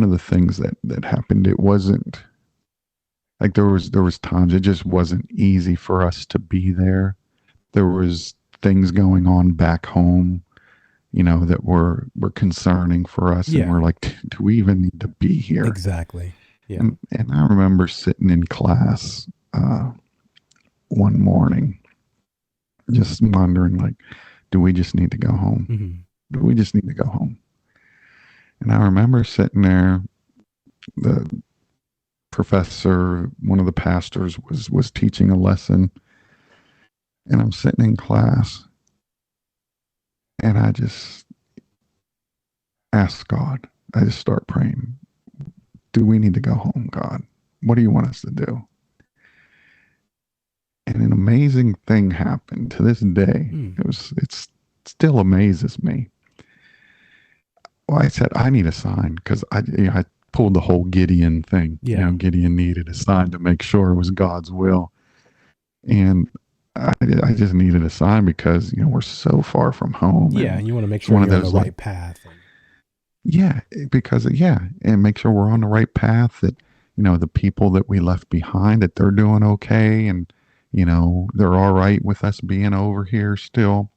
of the things that happened, it wasn't like there was times it just wasn't easy for us to be there. There was things going on back home, that were concerning for us. And we're like, do we even need to be here? Exactly. Yeah. And I remember sitting in class one morning, just wondering, like, do we just need to go home? Do we just need to go home? And I remember sitting there, the professor, one of the pastors was teaching a lesson, and I'm sitting in class, and I just ask God, I just start praying, do we need to go home, God? What do you want us to do? And an amazing thing happened to this day. It still amazes me. Well, I said, I need a sign because I pulled the whole Gideon thing. Yeah. Gideon needed a sign to make sure it was God's will. And I just needed a sign because, we're so far from home. Yeah. And you want to make sure you're on the right path. And make sure we're on the right path, that, the people that we left behind, that they're doing okay. And, they're all right with us being over here still.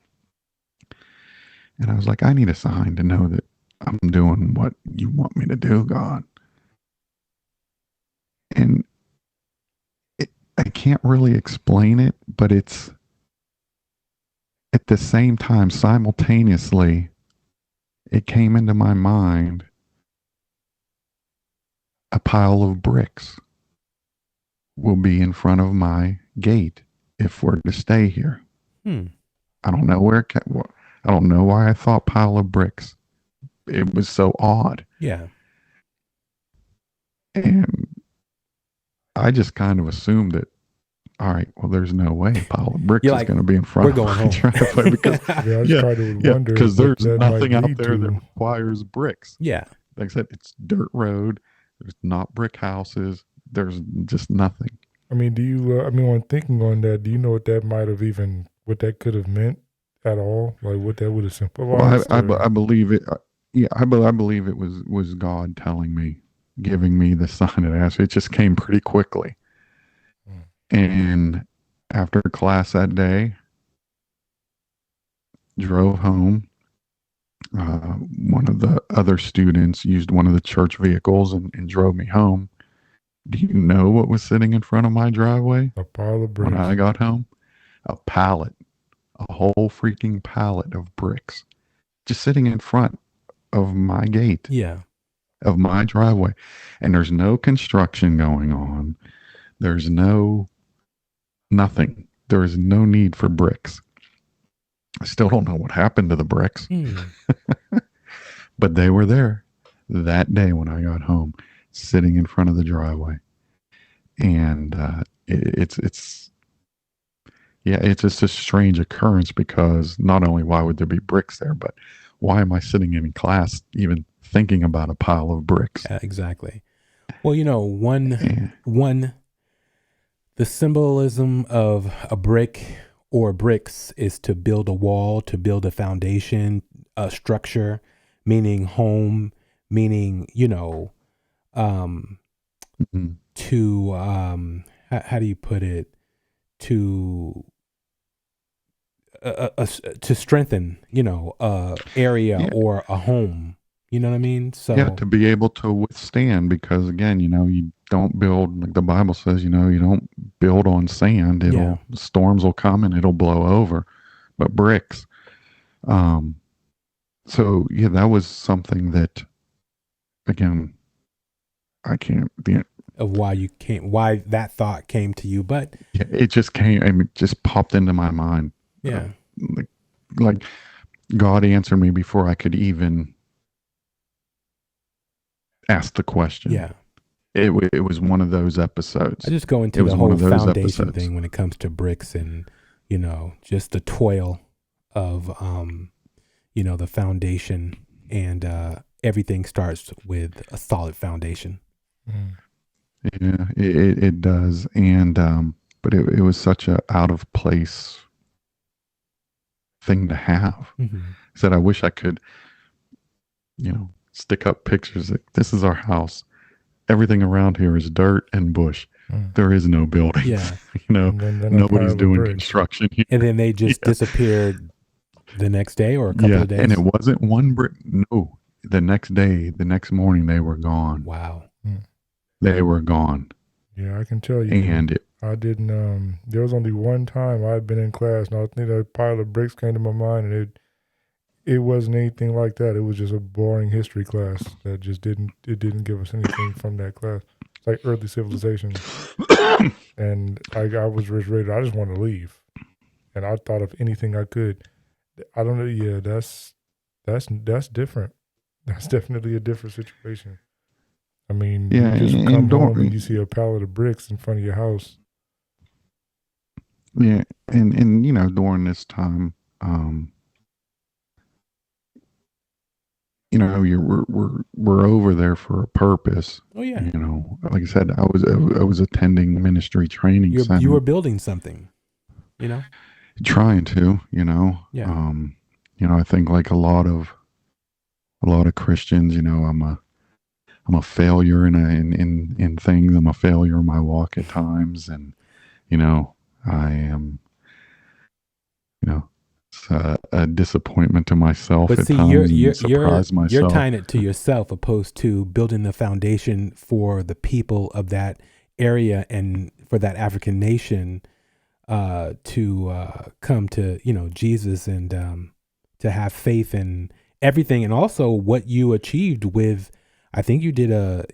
And I was like, I need a sign to know that I'm doing what you want me to do, God. And I can't really explain it, but it's at the same time, simultaneously, it came into my mind, a pile of bricks will be in front of my gate if we're to stay here. I don't know I don't know why I thought pile of bricks. It was so odd. Yeah. And I just kind of assumed that, all right, well, there's no way a pile of bricks is going to be in front of my driveway because, because there's nothing out there that requires bricks. Yeah. Like I said, it's dirt road. There's not brick houses. There's just nothing. I mean, do you, when thinking on that, do you know what that could have meant at all? Like what that would have symbolized? Well, I believe it. I believe it was God telling me, giving me the sign of ask. It just came pretty quickly. And after class that day, drove home. One of the other students used one of the church vehicles and drove me home. Do you know what was sitting in front of my driveway? A pile of bricks. When I got home, a whole freaking pallet of bricks, just sitting in front of my gate. Yeah. Of my driveway. And there's no construction going on. There's nothing. There is no need for bricks. I still don't know what happened to the bricks. But they were there that day when I got home, sitting in front of the driveway. and it's yeah, it's just a strange occurrence because not only why would there be bricks there, but why am I sitting in class even thinking about a pile of bricks? Yeah, exactly. Well, you know, And, the symbolism of a brick or bricks is to build a wall, to build a foundation, a structure, meaning home, meaning, you know, mhm. to, how do you put it? To, to strengthen, you know, a area Yeah, or a home. You know what I mean? yeah, So, to be able to withstand, because again, you don't build like the Bible says. You don't build on sand. yeah. Storms will come and it'll blow over, but bricks. Um, so yeah, that was something that again I can't. Yeah, Of why that thought came to you. But yeah, it just came. I mean, it just popped into my mind. Uh, yeah, like, like God answered me before I could even ask the question. yeah. It was one of those I episodes. just go It into was the one whole of those foundation episodes. thing when it comes to bricks and, you know, just the toil of, you know, the foundation and everything starts with a solid foundation. Mm. Yeah, it does. And but it was such a out of place thing to have. Mm-hmm. Said I wish I could, stick up pictures. Like, this is our house. Everything around here is dirt and bush. Mm. There is no buildings. Yeah. And then a Nobody's pile of doing bricks. construction here. And then they just Yeah. disappeared the next day or a couple of days. And it wasn't one brick. No, the next day, the next morning, they were gone. Wow. They were gone. Yeah, I can tell you. And I didn't. There was only one time I'd been in class, and I think a pile of bricks came to my mind, and it wasn't anything like that. It was just a boring history class that just didn't give us anything from that class. It's like early civilization, and I was just ready. I just wanted to leave, and I thought of anything I could. I don't know. Yeah, that's different. That's definitely a different situation. I mean, yeah, you just and come home don't, and you see a pallet of bricks in front of your house. yeah, and during this time, we're over there for a purpose. Oh yeah. Like I said, I was attending ministry training You center, were building something, you know? trying to, Yeah. I think like a lot of Christians, I'm a failure in things. I'm a failure in my walk at times, and I am, it's a disappointment to myself But at see, times, and surprise you're myself. tying it to yourself opposed to building the foundation for the people of that area and for that African nation to come to, Jesus and to have faith in everything. And also what you achieved with, I think you did an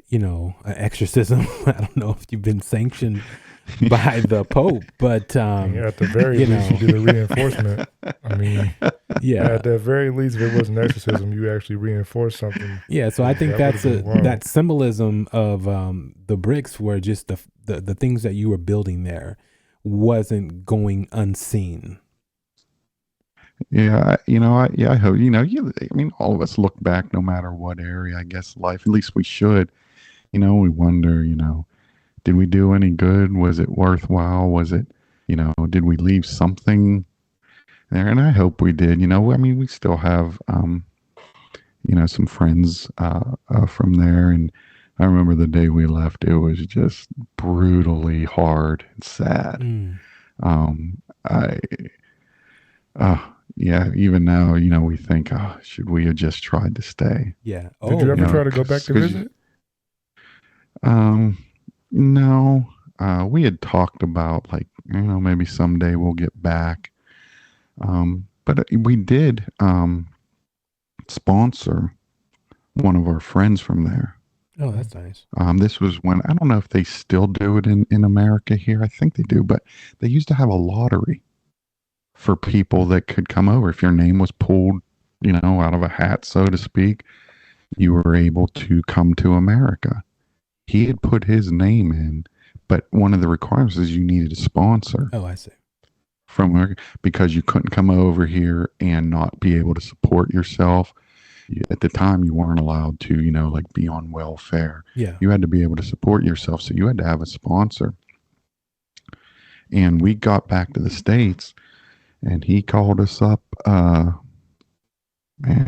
exorcism. I don't know if you've been sanctioned by the Pope, but At the very least, you did a reinforcement. I mean, yeah. at the very least, if it wasn't exorcism, you actually reinforced something. Yeah, so I think That would've been wild. that symbolism of the bricks were just the things that you were building there wasn't going unseen. Yeah, I hope, I mean, all of us look back no matter what area, I guess, life, at least we should, we wonder, did we do any good? Was it worthwhile? Was it, did we leave something there? And I hope we did, I mean, we still have, some friends from there. And I remember the day we left, it was just brutally hard and sad. Yeah, even now, we think, should we have just tried to stay? Yeah. Did you ever Yeah, try to go back to 'cause- visit? No. We had talked about like, maybe someday we'll get back. But we did sponsor one of our friends from there. Oh, that's nice. This was when, I don't know if they still do it in America here. I think they do, but they used to have a lottery for people that could come over. If your name was pulled, out of a hat, so to speak, you were able to come to America. He had put his name in, But one of the requirements is you needed a sponsor Oh, I see. from America, because you couldn't come over here and not be able to support yourself. At the time, you weren't allowed to, like be on welfare. Yeah. You had to be able to support yourself. So you had to have a sponsor. And we got back to the States, and he called us up. Man,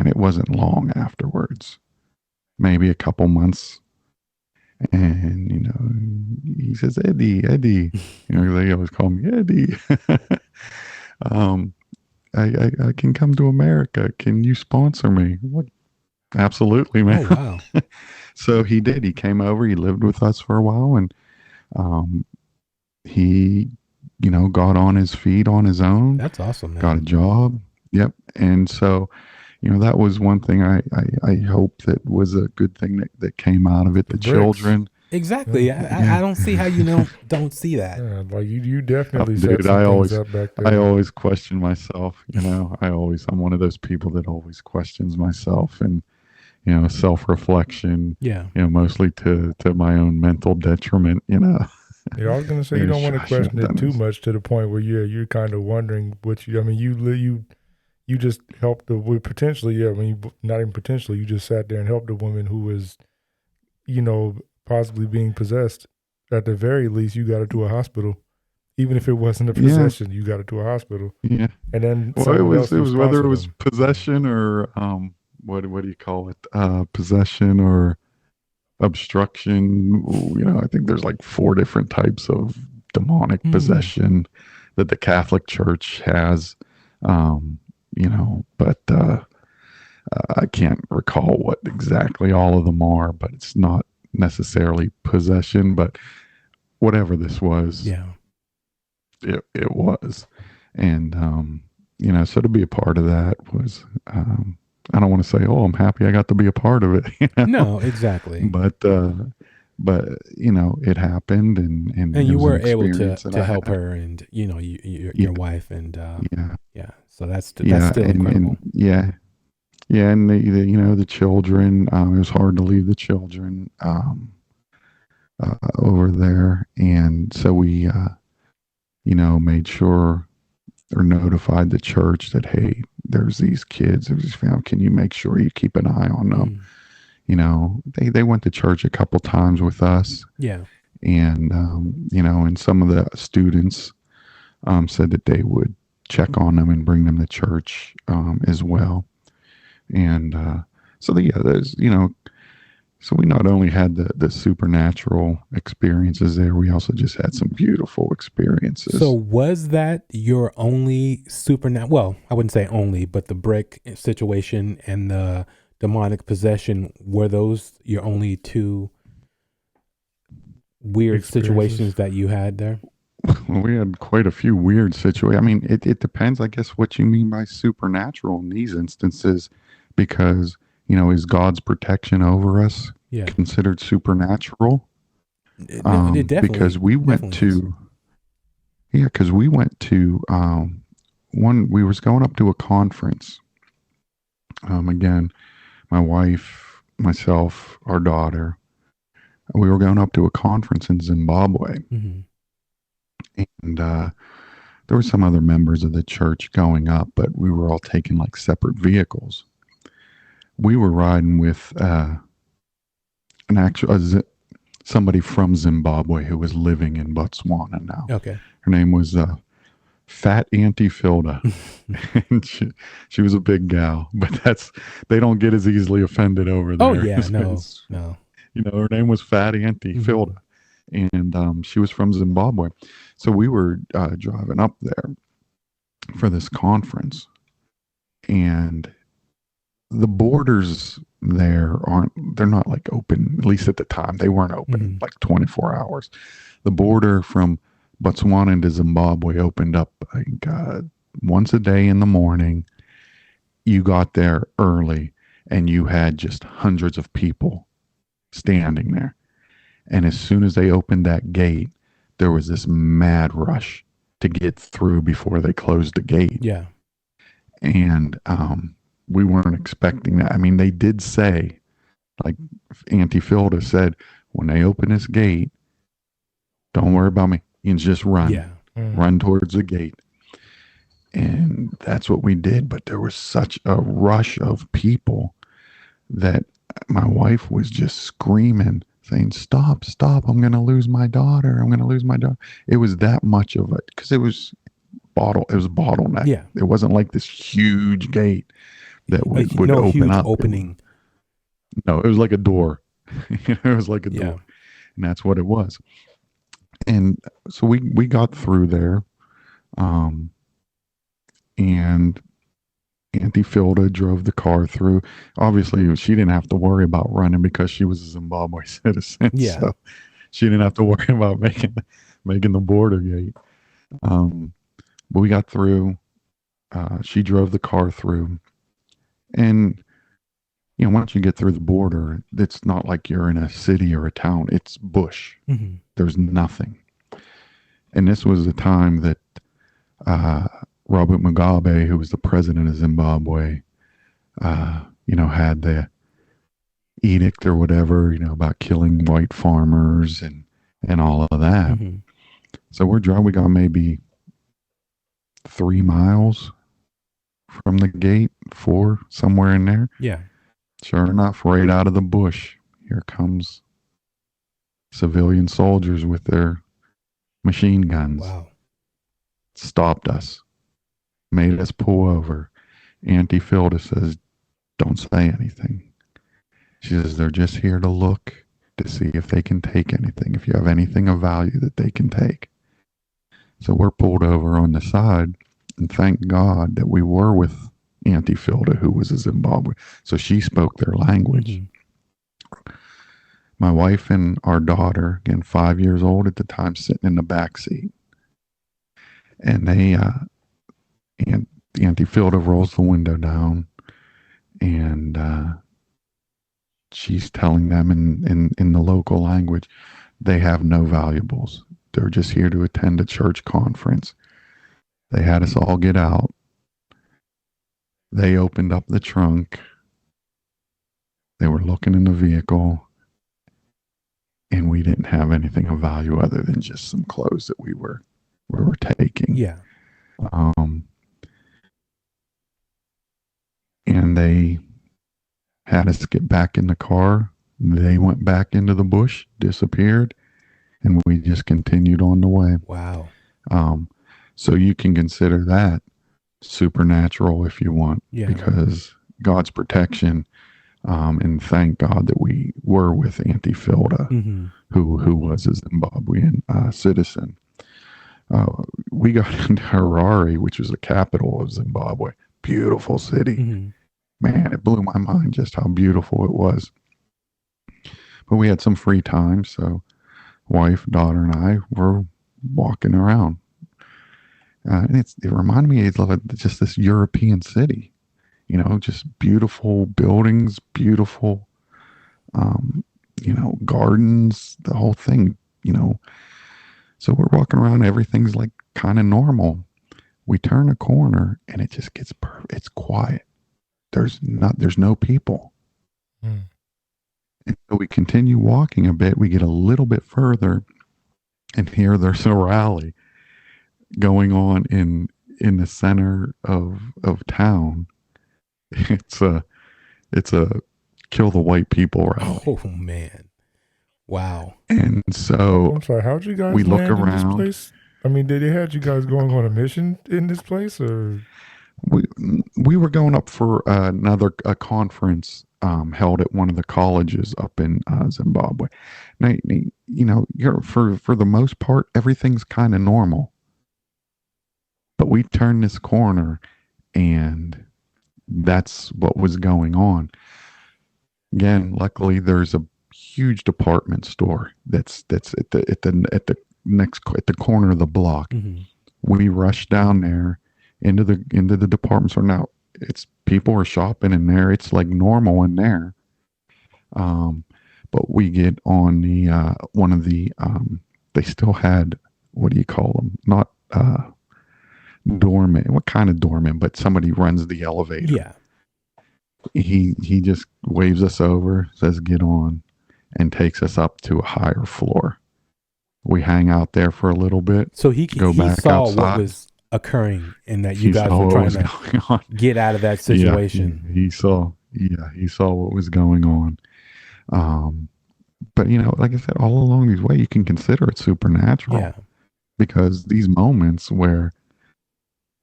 it wasn't long afterwards, maybe a couple months. And, he says, Eddie, they always call me Eddie. I can come to America. Can you sponsor me? What? Absolutely, man. Oh, wow. So he did. He came over. He lived with us for a while, and he, got on his feet on his own. That's awesome, man. Got a job. Yep. And so, that was one thing I hope that was a good thing that came out of it. The children. Exactly. I don't see how you don't see that. Yeah, like you definitely Dude, set some things up back there. I always question myself. I'm one of those people that always questions myself, and self-reflection. Yeah. Mostly to my own mental detriment. Yeah, I was gonna say you don't want to question it too much to the point where you're kind of wondering what you just helped potentially. Not even potentially. You just sat there and helped a woman who was, possibly being possessed. At the very least, you got her to a hospital. Even if it wasn't a possession, you got her to a hospital. Yeah. And then it was whether it was possession or what do you call it? Possession or obstruction. I think there's like 4 different types of demonic possession that the Catholic Church has. But I can't recall what exactly all of them are, but it's not necessarily possession, but whatever this was, it was. And so to be a part of that was I don't want to say, oh, I'm happy I got to be a part of it. No, exactly. But it happened, and you were able to help her, and your wife, and so that's still incredible. And the children, it was hard to leave the children over there. And so we, made sure or notified the church that, hey, there's these kids, there's these families, can you make sure you keep an eye on them? They went to church a couple times with us. Yeah. And, and some of the students said that they would check on them and bring them to church as well. And there's, so we not only had the supernatural experiences there, we also just had some beautiful experiences. So was that your only supernatural? Well, I wouldn't say only, but the brick situation and the demonic possession, were those your only 2 weird situations that you had there? Well, we had quite a few weird situations. I mean, it depends, I guess, what you mean by supernatural in these instances, because, is God's protection over us considered supernatural? It definitely, because we went to, we was going up to a conference. Again, my wife, myself, our daughter, we were going up to a conference in Zimbabwe. Mm-hmm. And there were some other members of the church going up, but we were all taking like separate vehicles. We were riding with somebody from Zimbabwe who was living in Botswana now. Okay. Her name was Fat Auntie Filda. And she was a big gal, but they don't get as easily offended over there. Oh yeah, no. Her name was Fat Auntie Filda. And she was from Zimbabwe. So we were driving up there for this conference, and the borders there they're not like open, at least at the time. They weren't open like 24 hours. The border from Botswana to Zimbabwe opened up, I think, once a day in the morning. You got there early, and you had just hundreds of people standing there. And as soon as they opened that gate, there was this mad rush to get through before they closed the gate. Yeah. And we weren't expecting that. I mean, they did say, like Auntie Filda said, when they open this gate, Don't worry about me. You can just run. Yeah. Run towards the gate. And that's what we did. But there was such a rush of people that my wife was just screaming, saying, stop, stop. I'm going to lose my daughter. I'm going to lose my daughter. It was that much of it because it was bottleneck. Yeah. It wasn't like this huge gate that would no open huge up. opening. No, it was like a door. It was like a door. And that's what it was. And so we got through there. And Auntie Filda drove the car through. Obviously, she didn't have to worry about running because she was a Zimbabwe citizen. Yeah. So she didn't have to worry about making the border gate. But we got through. She drove the car through. And, once you get through the border, it's not like you're in a city or a town. It's bush. Mm-hmm. There's nothing. And this was the time that Robert Mugabe, who was the president of Zimbabwe, had the edict or whatever, about killing white farmers and all of that. Mm-hmm. So we got maybe 3 miles from the gate, 4, somewhere in there. Yeah. Sure enough, right out of the bush, here comes civilian soldiers with their machine guns. Wow. Stopped us, made us pull over. Auntie Filda says, don't say anything. She says, they're just here to look to see if they can take anything, if you have anything of value that they can take. So we're pulled over on the side, and thank God that we were with Auntie Filda, who was a Zimbabwe. So she spoke their language. Mm-hmm. My wife and our daughter, again, 5 years old at the time, sitting in the back seat. And Auntie Filda rolls the window down, and she's telling them in the local language, they have no valuables. They're just here to attend a church conference. They had us all get out. They opened up the trunk. They were looking in the vehicle, and we didn't have anything of value other than just some clothes that we were taking. Yeah. And they had us get back in the car. They went back into the bush, disappeared, and we just continued on the way. Wow. So you can consider that supernatural if you want, because God's protection, and thank God that we were with Auntie Filda, mm-hmm. who was a Zimbabwean citizen. We got into Harare, which was the capital of Zimbabwe. Beautiful city. Mm-hmm. Man, it blew my mind just how beautiful it was. But we had some free time, so wife, daughter, and I were walking around. And it reminded me of just this European city, just beautiful buildings, beautiful, gardens, the whole thing, So we're walking around, everything's like kind of normal. We turn a corner and it just gets it's quiet. There's no people. Mm. And so we continue walking a bit. We get a little bit further, and here there's a rally going on in the center of town. It's a kill the white people rally. Oh man. Wow. And so I'm sorry, how'd you guys we look land around. in this place? I mean, did they had you guys going on a mission in this place, or we were going up for a conference held at one of the colleges up in Zimbabwe. Now, for the most part, everything's kind of normal. But we turned this corner, and that's what was going on. Again, luckily, there's a huge department store that's at the corner of the block. Mm-hmm. We rushed down there into the department store. Now people are shopping in there. It's like normal in there. But we get on the one of the they still had, what do you call them? Not doorman. What kind of doorman? But somebody runs the elevator. Yeah. He just waves us over, says get on, and takes us up to a higher floor. We hang out there for a little bit. So he back saw outside. what was occurring and that you He guys saw were what trying was to going on. get out of that situation. Yeah, he saw what was going on. But like I said, all along these way, you can consider it supernatural. Yeah. Because these moments where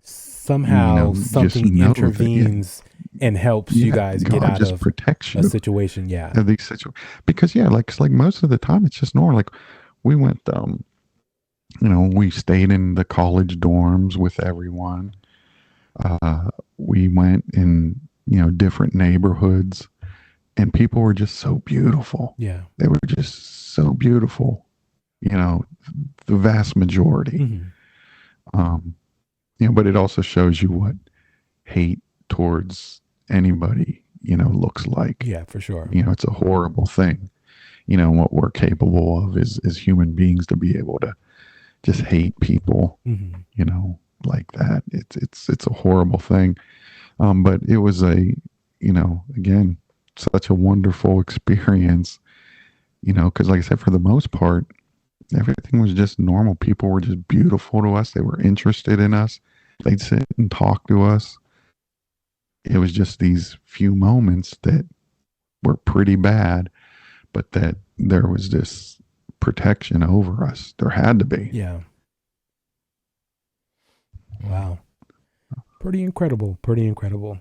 somehow something intervenes and helps you guys get out of protects you. a situation. Yeah. These because like most of the time it's just normal. Like we went, we stayed in the college dorms with everyone. We went in, different neighborhoods, and people were just so beautiful. Yeah. They were just so beautiful. The vast majority. Mm-hmm. But it also shows you what hate towards anybody, looks like. Yeah, for sure. It's a horrible thing. What we're capable of is human beings to be able to just hate people, like that. It's a horrible thing. But it was again, such a wonderful experience, because like I said, for the most part, everything was just normal. People were just beautiful to us. They were interested in us. They'd sit and talk to us. It was just these few moments that were pretty bad, but that there was this protection over us. There had to be. Yeah. Wow. Pretty incredible. Pretty incredible.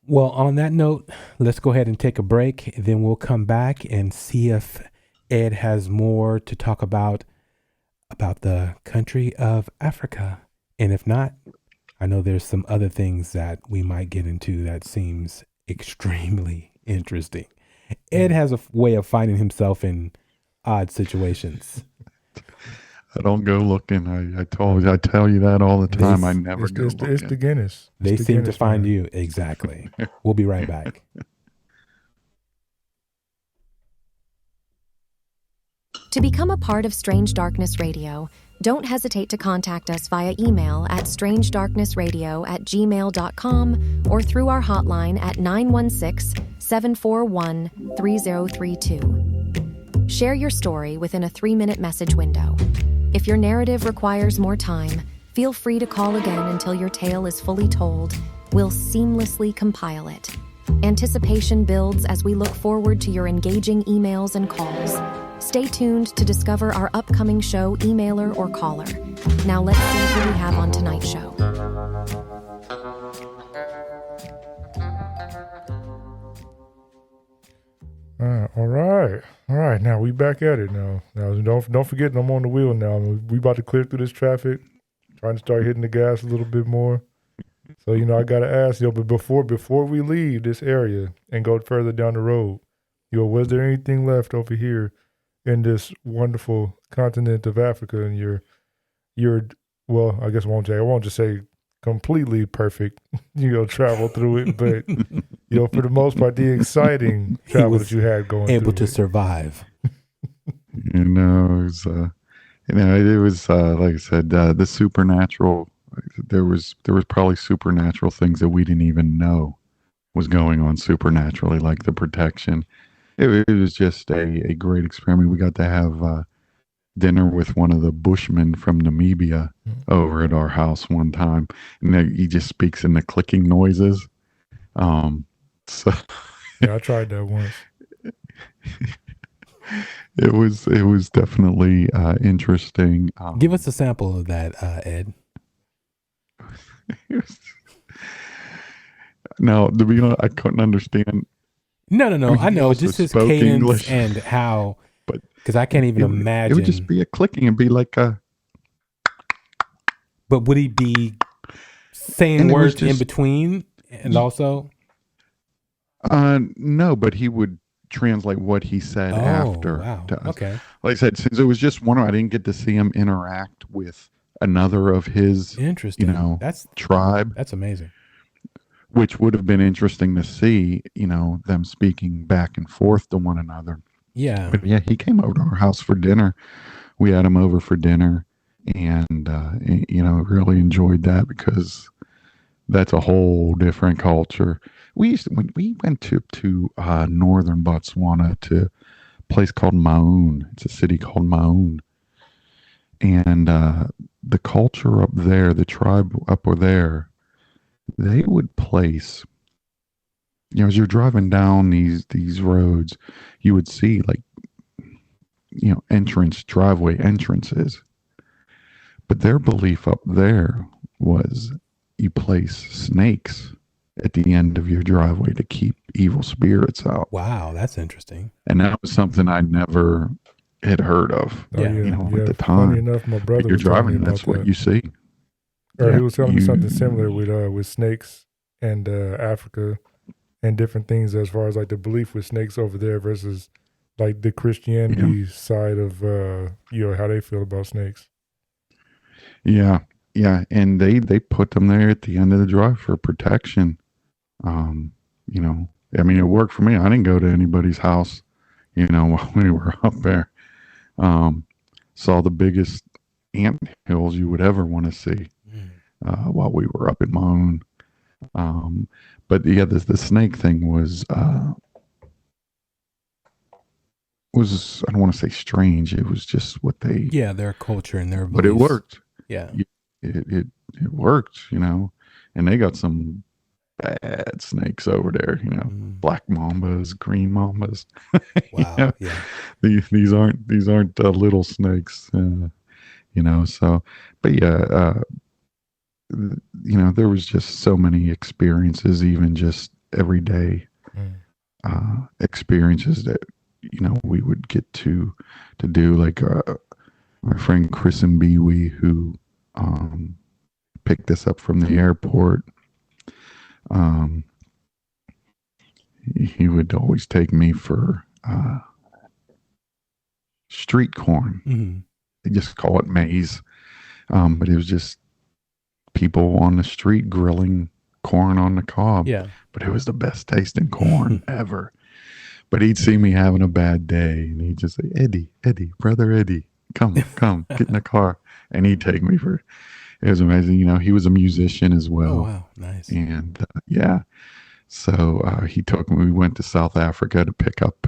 Well, on that note, let's go ahead and take a break. Then we'll come back and see if Ed has more to talk about the country of Africa. And if not, I know there's some other things that we might get into that seems extremely interesting. Ed has a way of finding himself in odd situations. I don't go looking. I tell you that all the time. I never go looking. It's the Guinness. They seem to find you. Exactly. We'll be right back. To become a part of Strange Darkness Radio, don't hesitate to contact us via email at strangedarknessradio@gmail.com or through our hotline at 916-741-3032. Share your story within a 3-minute message window. If your narrative requires more time, feel free to call again until your tale is fully told. We'll seamlessly compile it. Anticipation builds as we look forward to your engaging emails and calls. Stay tuned to discover our upcoming show emailer or caller. Now let's see who we have on tonight's show. All right. Now we back at it now. Now don't forget, I'm on the wheel now. We about to clear through this traffic. Trying to start hitting the gas a little bit more. So I gotta ask but before we leave this area and go further down the road, was there anything left over here in this wonderful continent of Africa? And your well, I guess I won't just say completely perfect, travel through it, but for the most part, the exciting travel that you had going able through to survive. It was like I said, the supernatural. There was probably supernatural things that we didn't even know was going on supernaturally, like the protection. It was just a great experiment. We got to have dinner with one of the Bushmen from Namibia over at our house one time, and he just speaks in the clicking noises. So yeah, I tried that once. It was definitely interesting. Give us a sample of that, Ed. No, to be honest, I couldn't understand. No. I know just his cadence English. And how, because I can't even imagine. It would just be a clicking and be like a. But would he be saying words in between and also? No, but he would translate what he said after. Wow. To us. Okay. Like I said, since it was just one, I didn't get to see him interact with another of his, that's tribe. That's amazing. Which would have been interesting to see, them speaking back and forth to one another. Yeah. But yeah, he came over to our house for dinner. We had him over for dinner, and really enjoyed that because that's a whole different culture. We went to northern Botswana to a place called Maun. It's a city called Maun, And the culture up there, the tribe up there, they would place, as you're driving down these roads, you would see like, driveway entrances. But their belief up there was you place snakes at the end of your driveway to keep evil spirits out. Wow, that's interesting. And that was something I never had heard of. Yeah. At the time. Funny enough, my brother You're was telling me driving, about that's what that. you see. Or he was telling me something similar with snakes and Africa and different things as far as like the belief with snakes over there versus like the Christianity side of how they feel about snakes. Yeah, and they put them there at the end of the drive for protection. I mean, it worked for me. I didn't go to anybody's house, while we were up there. Saw the biggest ant hills you would ever want to see while we were up in my own. But yeah, the snake thing was I don't want to say strange. It was just what they their culture and their beliefs. But it worked. Yeah, it worked, and they got some bad snakes over there, black mambas, green mambas. Wow, yeah. These aren't little snakes, So, but there was just so many experiences, even just everyday experiences that we would get to do, like my friend Chris and Bewee, who picked us up from the airport. He would always take me for street corn. Mm-hmm. They just call it maize, but it was just people on the street grilling corn on the cob. Yeah, but it was the best tasting corn ever. But he'd see me having a bad day, and he'd just say, Eddie, brother Eddie, come, get in the car. And he'd take me for, it was amazing. He was a musician as well. Oh, wow, nice. And so he took me, we went to South Africa to pick up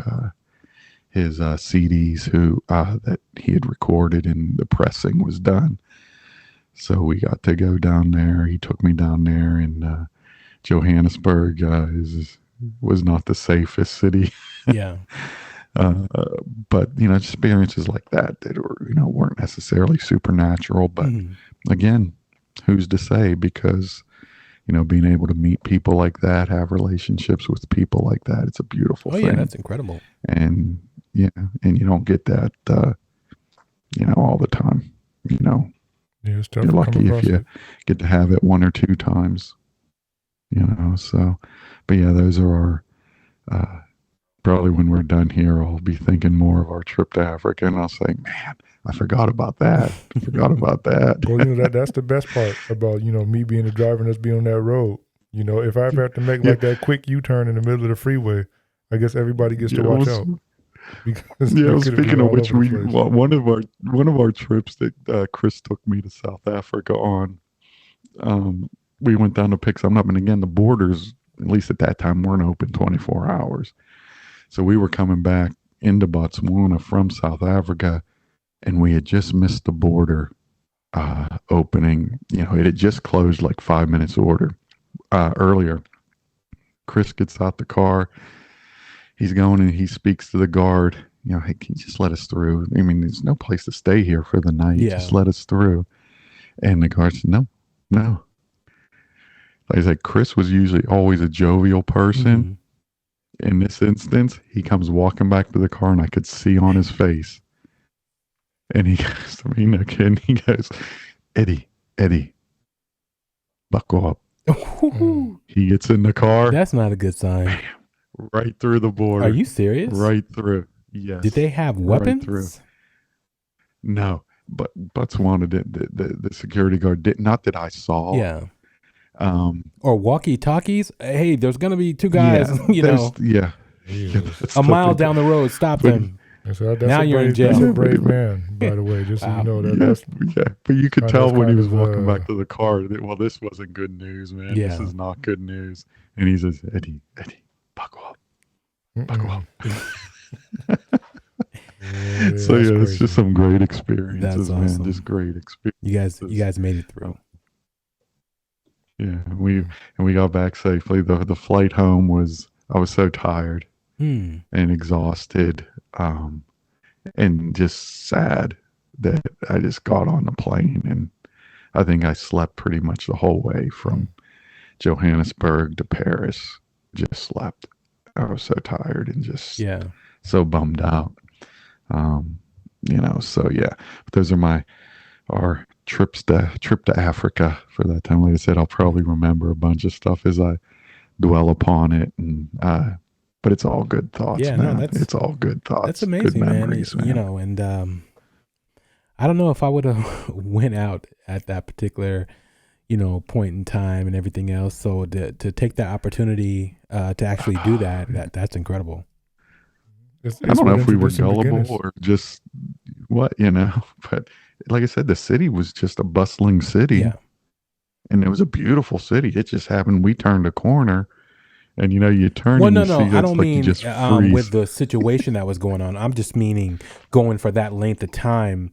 his CDs that he had recorded, and the pressing was done. So we got to go down there. He took me down there, and Johannesburg was not the safest city. Yeah. But experiences like that were weren't necessarily supernatural, but again, who's to say? Because being able to meet people like that, have relationships with people like that, it's a beautiful thing. Yeah, that's incredible. And you don't get that all the time. Yeah, it's tough. You're lucky if you get to have it one or two times. So, but yeah, those are our probably when we're done here, I'll be thinking more of our trip to Africa, and I'll say, man, I forgot about that. Well, that's the best part about, me being a driver and us being on that road. If I ever have to make like that quick U-turn in the middle of the freeway, I guess everybody gets to watch out. Because speaking of which, one of our trips that Chris took me to South Africa on, we went down to pick something up, and again, the borders, at least at that time, weren't open 24 hours. So we were coming back into Botswana from South Africa, and we had just missed the border opening. It had just closed like 5 minutes earlier. Chris gets out the car. He's going and he speaks to the guard. Hey, can you just let us through? I mean, there's no place to stay here for the night. Yeah. Just let us through. And the guard said, no. Like I said, Chris was usually always a jovial person. Mm-hmm. In this instance, he comes walking back to the car, and I could see on his face. And he goes to me, no kidding, he goes, Eddie, buckle up. He gets in the car. That's not a good sign. Bam, right through the border. Are you serious? Right through. Yes. Did they have weapons? Right through. No, but Botswana the security guard did, not that I saw. Yeah. Or walkie-talkies. Hey, there's gonna be two guys. Yeah. A mile down the road. Stop them. Now you're in jail. That's a brave man, by the way. Just so you know that. But you could tell when he was walking back to the car that, this wasn't good news, man. Yeah. This is not good news. And he says, Eddie, buckle up. So that's yeah, it's crazy. just some great experiences, That's awesome. man. Just great experiences. You guys made it through. Yeah, we got back safely. The flight home I was so tired Hmm. and exhausted, and just sad that I just got on the plane, and I think I slept pretty much the whole way from Johannesburg to Paris. Just slept. I was so tired and just Yeah. so bummed out. So yeah, those are our trip to Africa for that time. Like I said, I'll probably remember a bunch of stuff as I dwell upon it, and but it's all good thoughts, Yeah, no, man. It's all good thoughts. That's amazing, good memories, man. And I don't know if I would have went out at that particular, point in time and everything else. So to take that opportunity to actually do that's incredible. I don't know if we were gullible or just what, but like I said, the city was just a bustling city. Yeah. And it was a beautiful city. It just happened. We turned a corner and, you turn Well, and no, you see I don't like mean you just freeze. with the situation that was going on. I'm just meaning going for that length of time.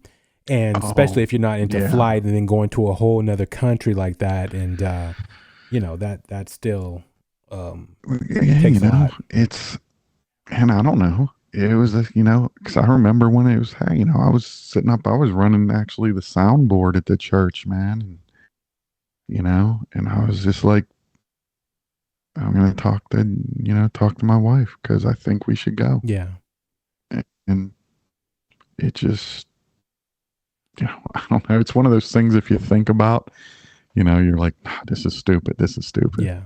And especially if you're not into flight and then going to a whole nother country like that. And, that still takes a lot. And I don't know. It was, because I remember when it was, I was sitting up, I was running actually the soundboard at the church, man. And I was just like, I'm going to talk to my wife because I think we should go. Yeah. And it just, I don't know. It's one of those things if you think about, you're like, this is stupid. Yeah.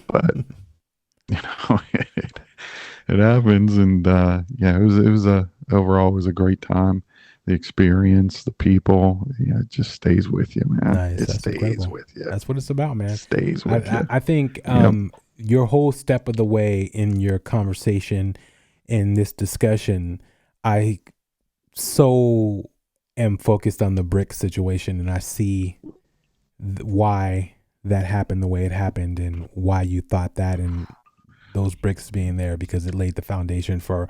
But, it happens. And, overall it was a great time. The experience, the people, it just stays with you, man. Nice. It That's stays incredible. with you. That's what it's about, man. It stays with you. I think your whole step of the way in your conversation, in this discussion, I so am focused on the brick situation, and I see why that happened the way it happened and why you thought that, and those bricks being there because it laid the foundation for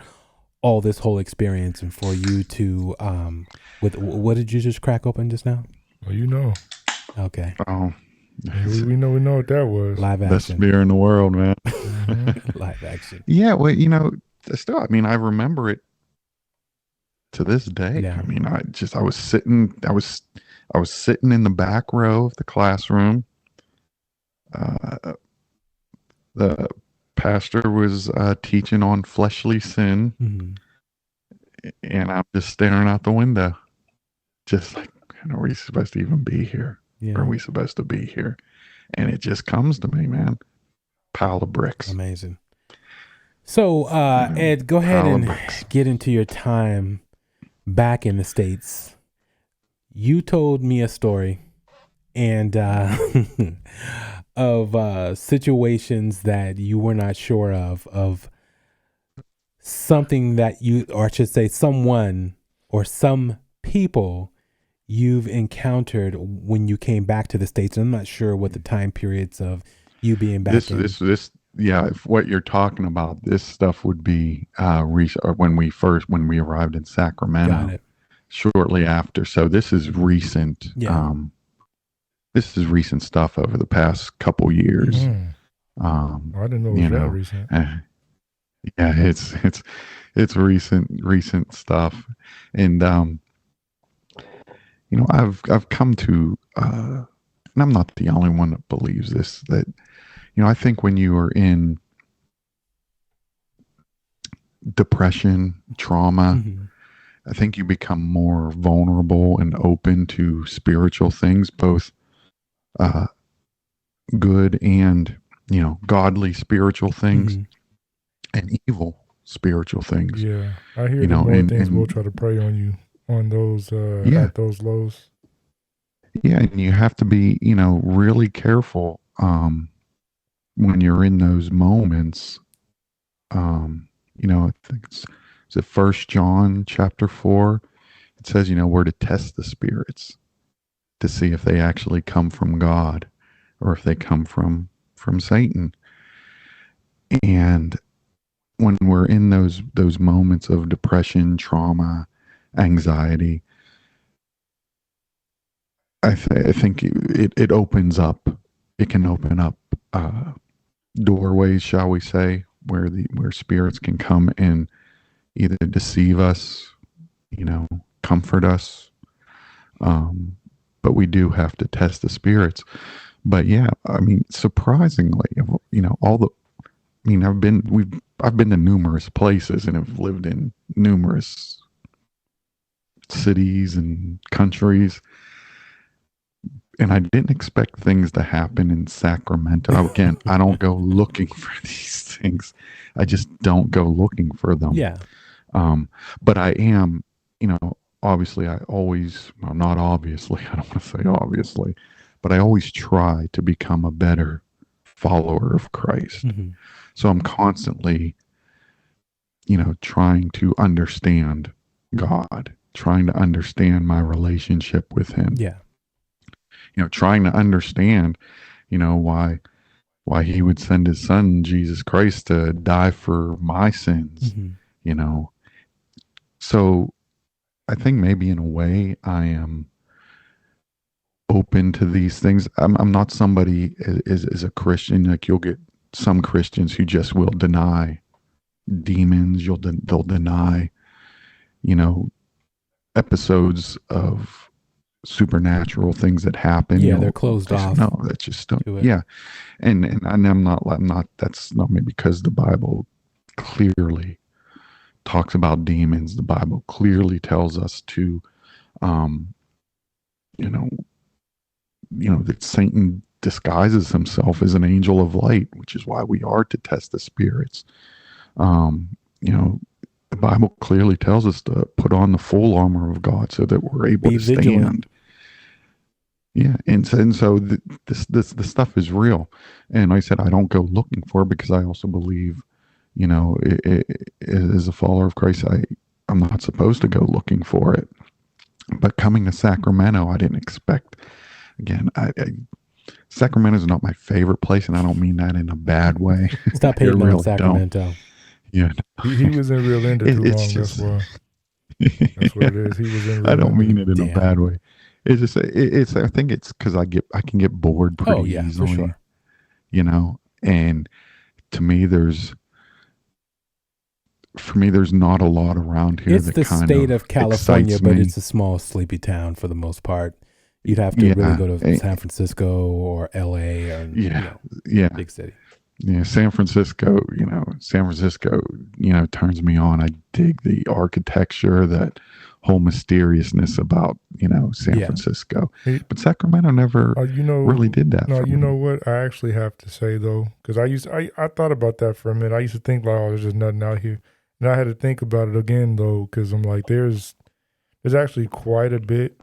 all this whole experience and for you to with what did you just crack open just now? Well, Okay. Oh, we know what that was. Live best action. beer in the world, man. Live action. Yeah, well, still, I remember it to this day. Yeah. I was sitting in the back row of the classroom. The pastor was teaching on fleshly sin, and I'm just staring out the window, just like, are we supposed to even be here? Yeah. Are we supposed to be here? And it just comes to me, man. Pile of bricks. Amazing. So, Ed, go ahead and get into your time back in the States. You told me a story and of situations that you were not sure of something that or I should say someone or some people you've encountered when you came back to the States. And I'm not sure what the time periods of you being back if what you're talking about, this stuff would be when we arrived in Sacramento. Got it. Shortly after. So this is recent. Yeah. This is recent stuff over the past couple years. I didn't know it was that recent. Yeah, it's recent stuff. And I've come to and I'm not the only one that believes this, that I think when you are in depression, trauma, I think you become more vulnerable and open to spiritual things, both good and, godly spiritual things and evil spiritual things. Yeah. I hear that more things will try to prey on you on those, at those lows. Yeah. And you have to be, really careful when you're in those moments. I think it's it 1 John chapter 4. It says, we're to test the spirits to see if they actually come from God or if they come from Satan. And when we're in those moments of depression, trauma, anxiety, I think it opens up. It can open up doorways, shall we say, where spirits can come and either deceive us, comfort us. But we do have to test the spirits. But yeah, I mean, surprisingly, I've been to numerous places and have lived in numerous cities and countries. And I didn't expect things to happen in Sacramento. Again, I don't go looking for these things. I just don't go looking for them. Yeah. But I am, obviously not obviously, I don't want to say obviously, but I always try to become a better follower of Christ. Mm-hmm. So I'm constantly, trying to understand God, trying to understand my relationship with him. Yeah. Trying to understand, why he would send his son, Jesus Christ, to die for my sins, Mm-hmm. So I think maybe in a way I am open to these things. I'm not somebody as a Christian, like you'll get some Christians who just will deny demons. They'll deny, episodes of supernatural things that happen. Yeah, they're closed off. No, that's just yeah. And I'm not. That's not maybe because the Bible clearly talks about demons. The Bible clearly tells us to, that Satan disguises himself as an angel of light, which is why we are to test the spirits. The Bible clearly tells us to put on the full armor of God so that we're able to stand. Yeah, and so this stuff is real, and like I said, I don't go looking for it because I also believe, as a follower of Christ, I'm not supposed to go looking for it. But coming to Sacramento, I didn't expect. Again, Sacramento is not my favorite place, and I don't mean that in a bad way. Stop hating on Sacramento. Yeah, he was in Real Ender too long. Just, that's why. That's what it is. He was in. Real I don't Ender. mean it in a bad way. It's just I think it's because I can get bored pretty easily. For sure. And to me there's not a lot around here. It's the state of California, but it's a small sleepy town for the most part. You'd have to really go to San Francisco or LA or big city. Yeah, San Francisco turns me on. I dig the architecture, that whole mysteriousness about, San Francisco. But Sacramento never really did that. No, you know what? I actually have to say, though, because I thought about that for a minute. I used to think, like, oh, there's just nothing out here. And I had to think about it again, though, because I'm like, there's actually quite a bit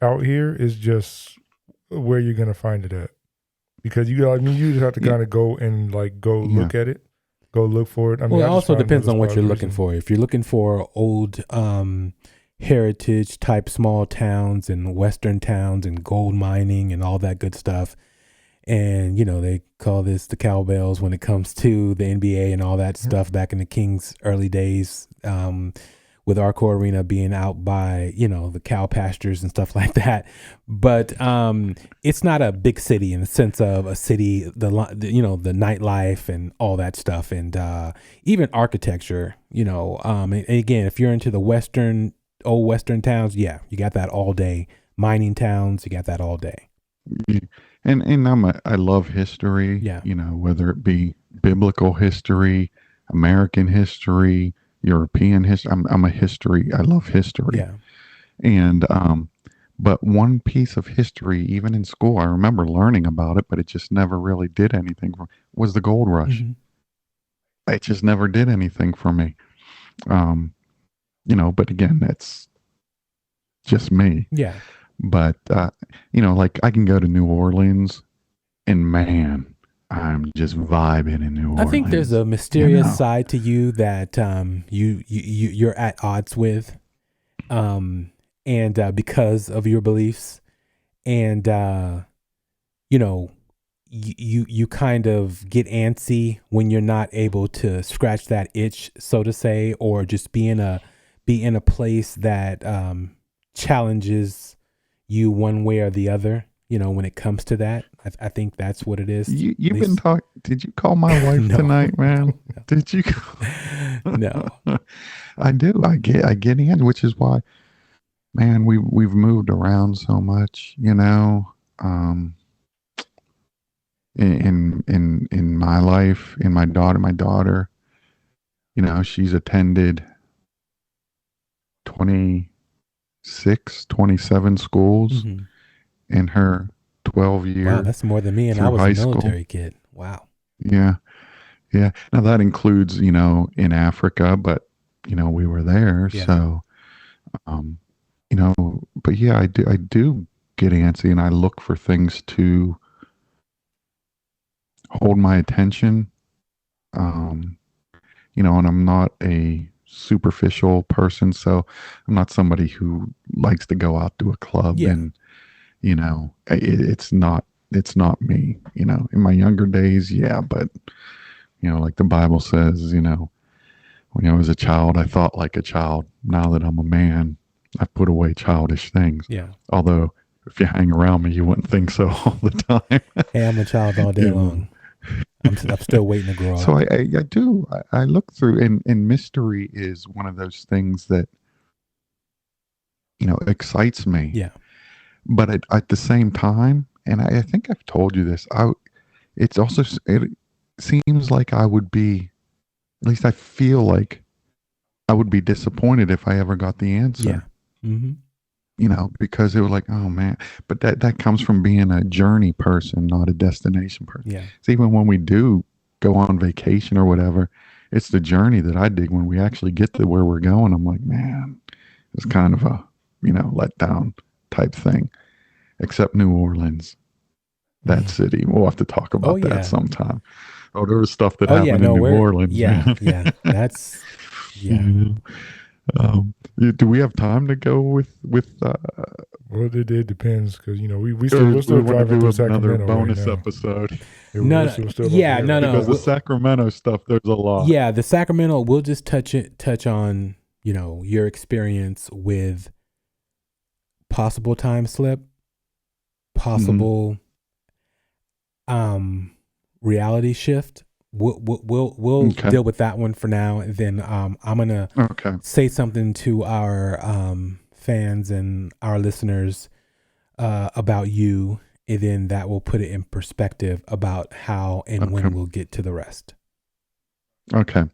out here. It's just where you're going to find it at. Because you just have to kind of go and look at it, go look for it. I mean, it also depends on what you're looking for. If you're looking for old heritage type small towns and western towns and gold mining and all that good stuff, and they call this the cowbells when it comes to the NBA and all that stuff back in the Kings' early days. With Arco Arena being out by, the cow pastures and stuff like that. But it's not a big city in the sense of a city, the nightlife and all that stuff. And even architecture, and again, if you're into the old Western towns, you got that all day. Mining towns, you got that all day. And I love history, whether it be biblical history, American history, European history. I'm a history. I love history. Yeah. And but one piece of history, even in school, I remember learning about it, but it just never really did anything for. Was the gold rush. Mm-hmm. It just never did anything for me. But again, that's just me. Yeah. But like I can go to New Orleans, and man, I'm just vibing in New Orleans. I think there's a mysterious side to you that you're at odds with, and because of your beliefs, and you kind of get antsy when you're not able to scratch that itch, so to say, or just be in a place that challenges you one way or the other, when it comes to that. I think that's what it is. You've been talking. Did you call my wife No. tonight, man? No. Did you? No. I do. I get in, which is why, man, we've moved around so much, in my life, in my daughter, she's attended 26, 27 schools in her 12 years. Wow, that's more than me, and I was a military kid. Wow. Yeah. Yeah. Now that includes, in Africa, but, we were there. Yeah. So, but yeah, I do get antsy, and I look for things to hold my attention. And I'm not a superficial person, so I'm not somebody who likes to go out to a club and, it's not me, in my younger days. Yeah. But, like the Bible says, when I was a child, I thought like a child. Now that I'm a man, I put away childish things. Yeah. Although if you hang around me, you wouldn't think so all the time. Hey, I'm a child all day long. I'm still waiting to grow up. So I do. I look through, and mystery is one of those things that, excites me. Yeah. But at the same time, and I think I've told you this, it seems like I would be, at least I feel like I would be disappointed if I ever got the answer. Yeah. Mm-hmm. Because it was like, oh man, but that comes from being a journey person, not a destination person. Yeah. So even when we do go on vacation or whatever, it's the journey that I dig. When we actually get to where we're going, I'm like, man, it's kind of a, letdown type thing, except New Orleans, that city. We'll have to talk about that sometime. Oh, there was stuff that happened in New Orleans. Yeah. Yeah. That's, yeah. Do we have time to go with well, it depends, because we're still driving through Sacramento. Another bonus right now. episode. No. Because the Sacramento stuff, there's a lot. Yeah, the Sacramento. We'll just touch on your experience with possible time slip, possible reality shift. We'll deal with that one for now. And then I'm gonna say something to our fans and our listeners about you, and then that will put it in perspective about how and when we'll get to the rest. Okay.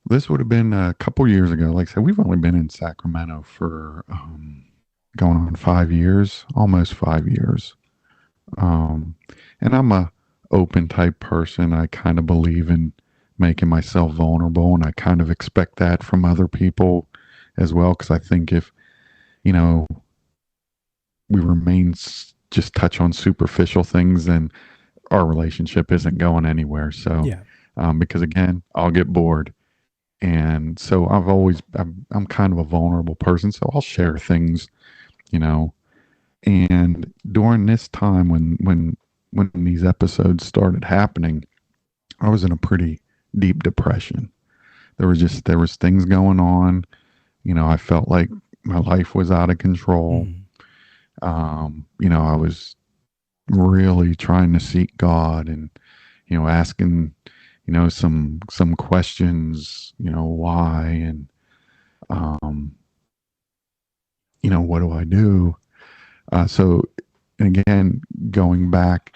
This would have been a couple years ago. Like I said, we've only been in Sacramento for going on 5 years, almost 5 years. And I'm a open type person. I kind of believe in making myself vulnerable, and I kind of expect that from other people as well, because I think if we remain just touch on superficial things, then our relationship isn't going anywhere. So because again, I'll get bored, and so I'm kind of a vulnerable person, so I'll share things, and during this time when these episodes started happening, I was in a pretty deep depression. There was things going on. I felt like my life was out of control. I was really trying to seek God and, asking, some questions, why, and, what do I do? So again, going back,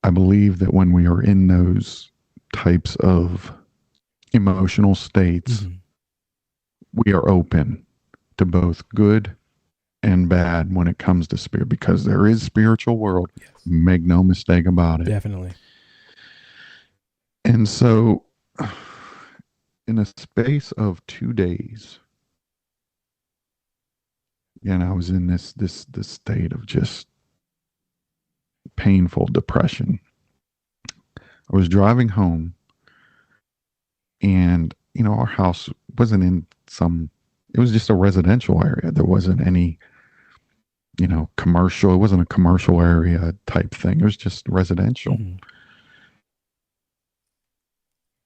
I believe that when we are in those types of emotional states, we are open to both good and bad when it comes to spirit, because there is spiritual world. Yes. Make no mistake about it. Definitely. And so in a space of 2 days, I was in this state of just painful depression. I was driving home, and our house wasn't in it was just a residential area. There wasn't any commercial. It wasn't a commercial area type thing. It was just residential. Mm-hmm.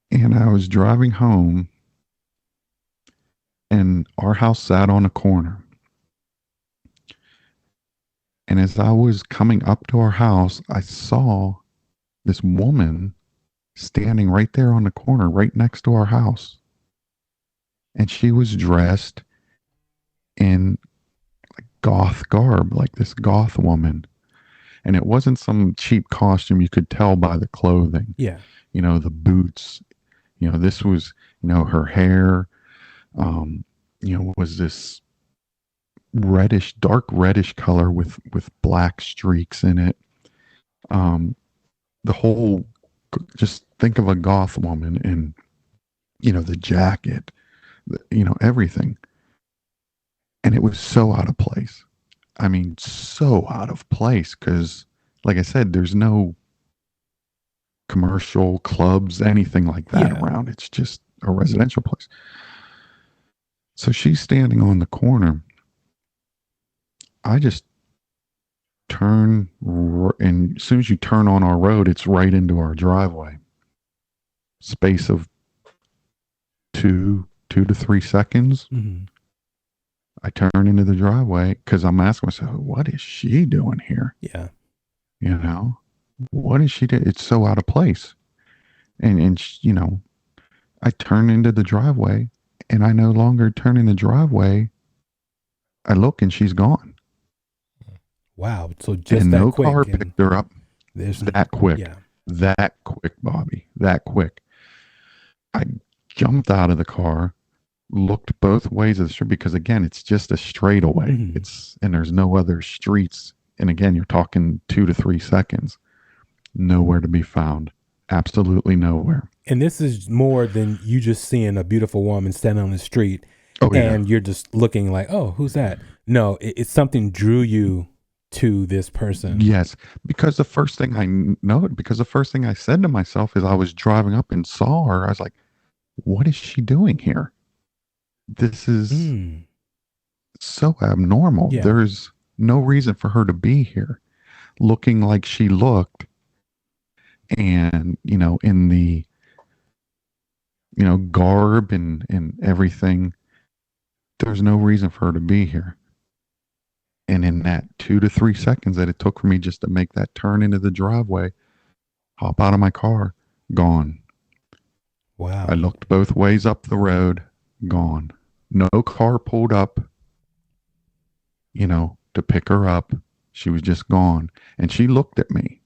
And I was driving home, and our house sat on a corner. And as I was coming up to our house, I saw this woman standing right there on the corner, right next to our house. And she was dressed in like goth garb, like this goth woman. And it wasn't some cheap costume. You could tell by the clothing. Yeah. The boots. This was, her hair, was this dark reddish color with black streaks in it. The whole, just think of a goth woman and, the jacket, everything. And it was so out of place. I mean, so out of place because, like I said, there's no commercial clubs, anything like that around. It's just a residential place. So she's standing on the corner. I just turn, and as soon as you turn on our road, it's right into our driveway. Space of 2 to 3 seconds. Mm-hmm. I turn into the driveway because I'm asking myself, what is she doing here? Yeah. What is she doing? It's so out of place. And I turn into the driveway, and I no longer turn in the driveway. I look, and she's gone. Wow. So just and that no quick. car picked her up. That quick. Yeah. That quick, Bobby. That quick. I jumped out of the car, looked both ways of the street because, again, it's just a straightaway. Mm-hmm. And there's no other streets. And again, you're talking 2 to 3 seconds. Nowhere to be found. Absolutely nowhere. And this is more than you just seeing a beautiful woman standing on the street and you're just looking like, oh, who's that? No, it's something drew you to this person. Yes, because the first thing I said to myself is I was driving up and saw her. I was like, what is she doing here? This is so abnormal. Yeah. There's no reason for her to be here looking like she looked. And, in the, garb and everything, there's no reason for her to be here. And in that 2 to 3 seconds that it took for me just to make that turn into the driveway, hop out of my car, gone. Wow. I looked both ways up the road, gone. No car pulled up, to pick her up. She was just gone. And she looked at me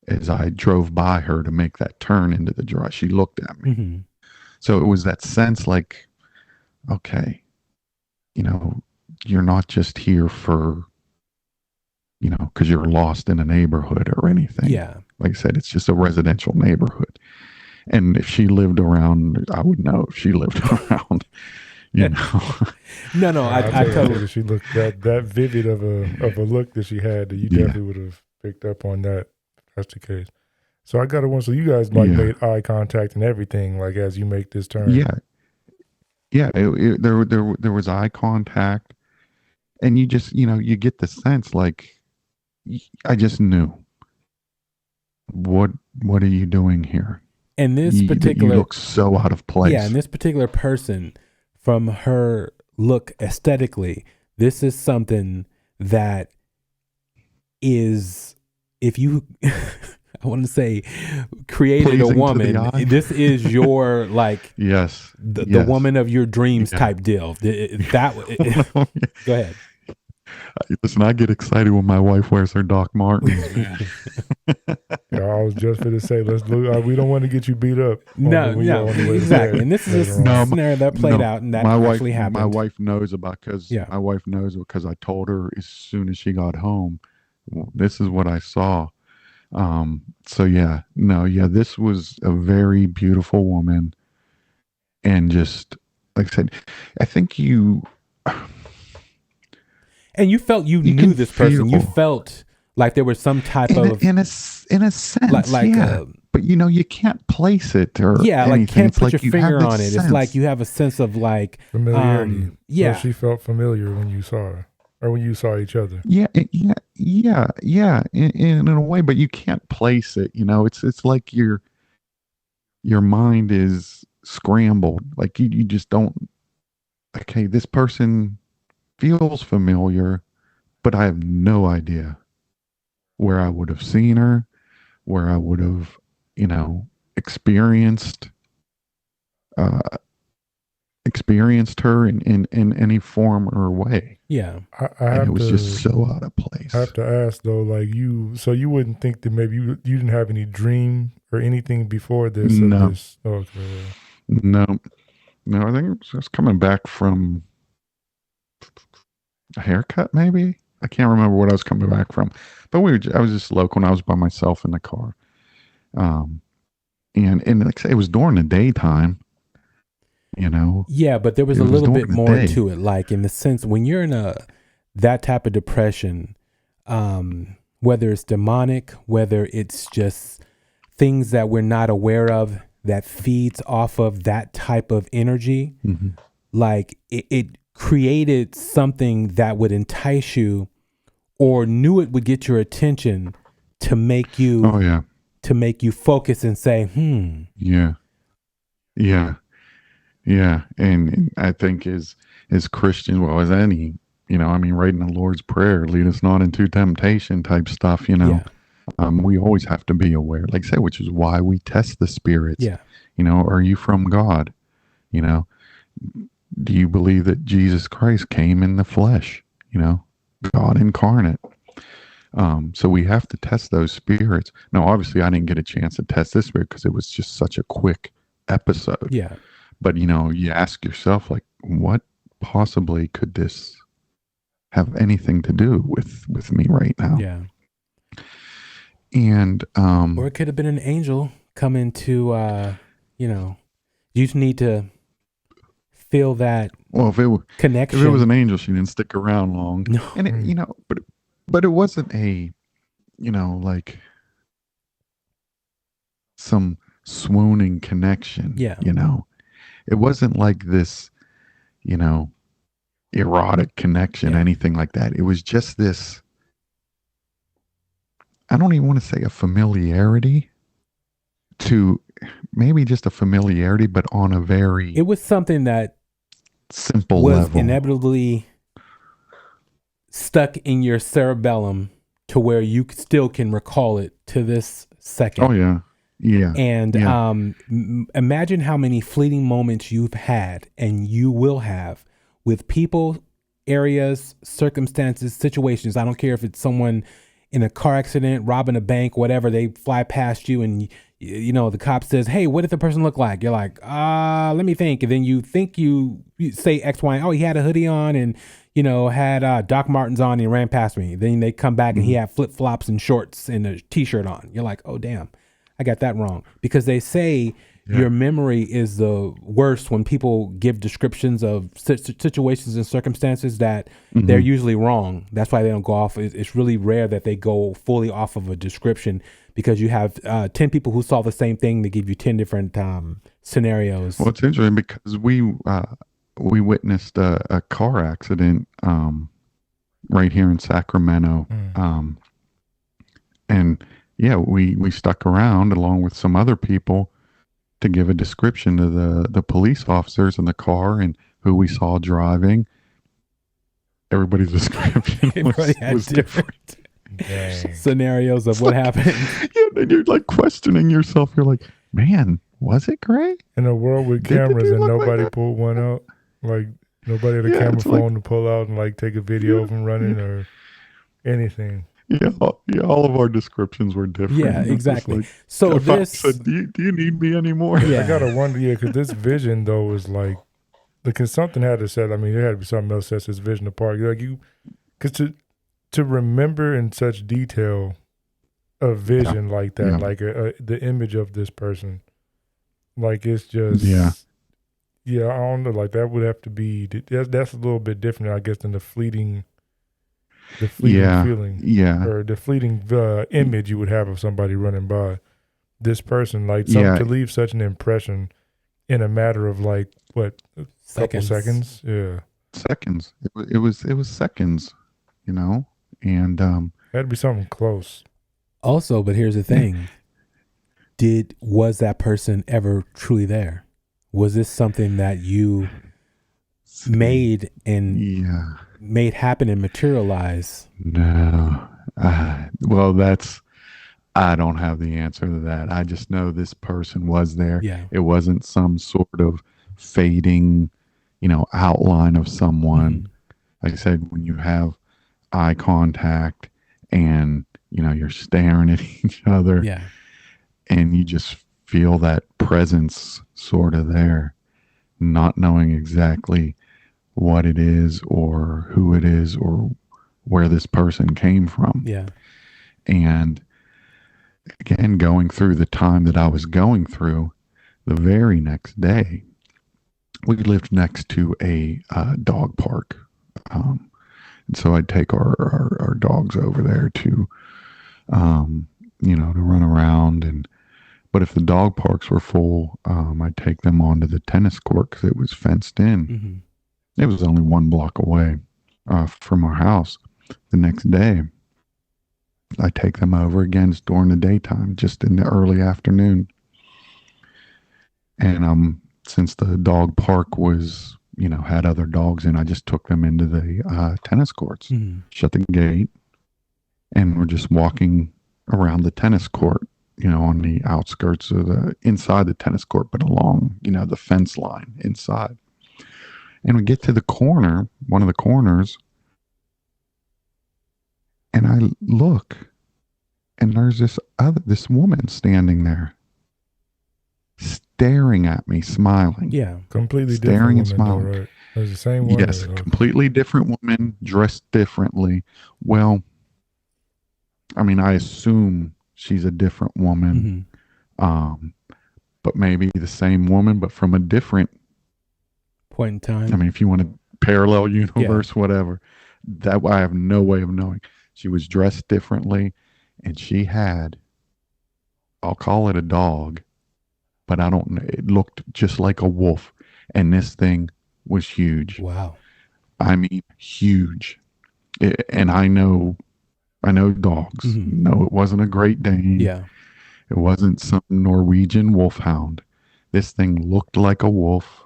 as I drove by her to make that turn into the drive. She looked at me. Mm-hmm. So it was that sense like, okay, you're not just here for, because you're lost in a neighborhood or anything. Yeah. Like I said, it's just a residential neighborhood. And if she lived around, I would know if she lived around, No, I totally. She looked that vivid of a look that she had that you definitely would have picked up on that. That's the case. So I got to wonder. So you guys made eye contact and everything, like as you make this turn. Yeah. There was eye contact, and you just you get the sense like I just knew. What are you doing here? And this particular you look so out of place. Yeah, and this particular person, from her look aesthetically, this is something that is, if you, I want to say, created Pleasing a woman, this is your yes, the woman of your dreams type deal. Go ahead. Listen, I get excited when my wife wears her Doc Martens. I was just going to say, let's look. We don't want to get you beat up. No, exactly. And this is a scenario that played out, and that actually happened. My wife knows my wife knows because I told her as soon as she got home, this is what I saw. This was a very beautiful woman, and just like I said, I think you. And you felt you knew this person. You felt like there was some type of in a sense, but you can't place it or like can't it's put like your finger on it. It's like you have a sense of familiarity. So she felt familiar when you saw her. or when you saw each other? Yeah. In a way, but you can't place it. It's like your mind is scrambled. Like you just don't. Okay, this person feels familiar, but I have no idea where I would have seen her, where I would have, experienced uh, experienced her in any form or way. Yeah. And it was just so out of place. I have to ask though, like so you wouldn't think that maybe you didn't have any dream or anything before this? No. Okay. No, I think it was just coming back from a haircut, maybe. I can't remember what I was coming back from, but I was just local, and I was by myself in the car. And like I say, it was during the daytime. Yeah, but there was a little bit more to it, like in the sense when you're in that type of depression, whether it's demonic, whether it's just things that we're not aware of that feeds off of that type of energy, like it created something that would entice you or knew it would get your attention to make you to make you focus and say, Yeah. And I think as Christians, well, as any, writing the Lord's Prayer, lead us not into temptation type stuff, we always have to be aware, like I say, which is why we test the spirits. Yeah. Are you from God? Do you believe that Jesus Christ came in the flesh? God incarnate. So we have to test those spirits. Now, obviously, I didn't get a chance to test this spirit because it was just such a quick episode. Yeah. But, you ask yourself, like, what possibly could this have anything to do with me right now? Yeah. And or it could have been an angel coming to, you just need to feel that connection. If it was an angel, she didn't stick around long. No. And, but it wasn't a, like some swooning connection. Yeah. It wasn't like this, erotic connection, anything like that. It was just this, I don't even want to say a familiarity, to maybe just a familiarity, but on a very... It was something that simple was level. Inevitably stuck in your cerebellum to where you still can recall it to this second. Oh, yeah. Yeah. And imagine how many fleeting moments you've had and you will have with people, areas, circumstances, situations. I don't care if it's someone in a car accident, robbing a bank, whatever, they fly past you and the cop says, "Hey, what did the person look like?" You're like, let me think. And then you think you say X, Y, oh, he had a hoodie on and, had Doc Martens on and he ran past me. Then they come back and he had flip flops and shorts and a t-shirt on. You're like, oh, damn. I got that wrong, because they say your memory is the worst when people give descriptions of situations and circumstances that they're usually wrong. That's why they don't go off. It's really rare that they go fully off of a description, because you have 10 people who saw the same thing. They give you 10 different scenarios. Well, it's interesting because we witnessed a car accident right here in Sacramento. And yeah, we stuck around along with some other people to give a description to the police officers in the car and who we saw driving. Everybody's description was different. Scenarios of what happened. Yeah, and you're like questioning yourself. You're like, man, was it Gray? In a world with cameras and nobody pulled one out, like nobody had a camera phone to pull out and like take a video of them running or anything. Yeah, all of our descriptions were different. Yeah, exactly. Like, so this said, do you need me anymore? Yeah. I gotta wonder, because this vision though was like, because something had to set. I mean, there had to be something else sets this vision apart. Like because to remember in such detail a vision like that, like the image of this person, like it's just I don't know, like that would have to be that's a little bit different, I guess, than the fleeting feeling, or the fleeting image you would have of somebody running by. This person, like, to leave such an impression in a matter of like what, a couple seconds? Yeah, seconds. It was seconds. you know, and That'd be something close. Also, but here's the thing. Was that person ever truly there? Was this something that you made happen and materialize? No. Well, I don't have the answer to that. I just know this person was there. Yeah. It wasn't some sort of fading, outline of someone. Mm-hmm. Like I said, when you have eye contact and, you're staring at each other, Yeah. and you just feel that presence sort of there, not knowing exactly what it is or who it is or where this person came from. Yeah. And again, going through the time that I was going through, the very next day, we lived next to a dog park. And so I'd take our dogs over there to, to run around. But if the dog parks were full, I'd take them onto the tennis court because it was fenced in. Mm-hmm. It was only 1 block away from our house. The next day, I take them over again during the daytime, just in the early afternoon. And since the dog park was, had other dogs in, I just took them into the tennis courts, shut the gate, and we're just walking around the tennis court, on the outskirts of inside the tennis court, but along, the fence line inside. And we get to the corner, one of the corners, and I look, and there's this woman standing there, staring at me, smiling. Yeah. Completely staring different and woman, smiling. though, right? It's the same woman. Yes, completely different woman, dressed differently. Well, I mean, I assume she's a different woman, but maybe the same woman, but from a different point in time. I mean, if you want to parallel universe, whatever, that I have no way of knowing. She was dressed differently, and she had, I'll call it a dog, but I don't know. It looked just like a wolf, and this thing was huge. Wow. I mean, huge. And I know dogs. No, it wasn't a Great Dane. Yeah. It wasn't some Norwegian wolfhound. This thing looked like a wolf,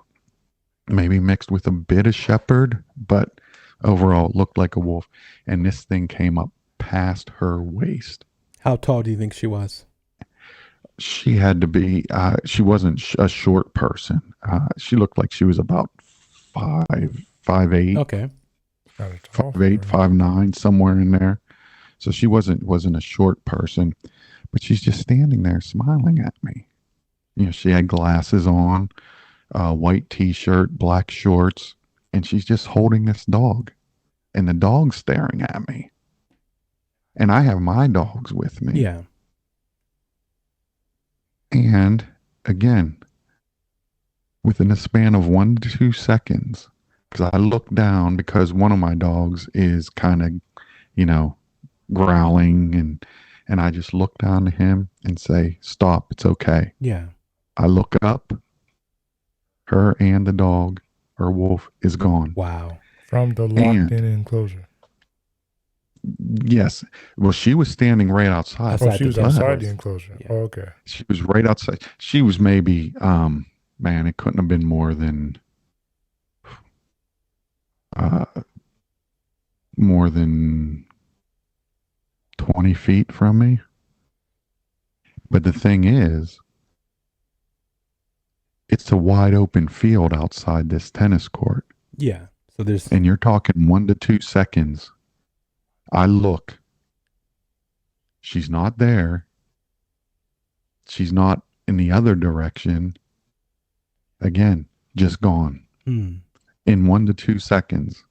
maybe mixed with a bit of shepherd, but overall it looked like a wolf. And this thing came up past her waist. How tall do you think she was? She had to be, she wasn't a short person. She looked like she was about 5'8". Okay. 5'8", 5'9", somewhere in there. So she wasn't a short person, but she's just standing there smiling at me. She had glasses on, white t-shirt, black shorts, and she's just holding this dog, and the dog's staring at me. And I have my dogs with me. Yeah. And again, within a span of 1 to 2 seconds, because I look down because one of my dogs is kind of, growling, and I just look down to him and say, "Stop, it's okay." Yeah. I look up, her and the dog, her wolf, is gone. Wow. From the locked-in enclosure. Yes. Well, she was standing right outside. Oh, she was outside the enclosure. Yeah. Oh, okay. She was right outside. She was maybe, man, it couldn't have been more than 20 feet from me. But the thing is, it's a wide open field outside this tennis court. Yeah. So and you're talking 1 to 2 seconds. I look. She's not there. She's not in the other direction. Again, just gone. In 1 to 2 seconds.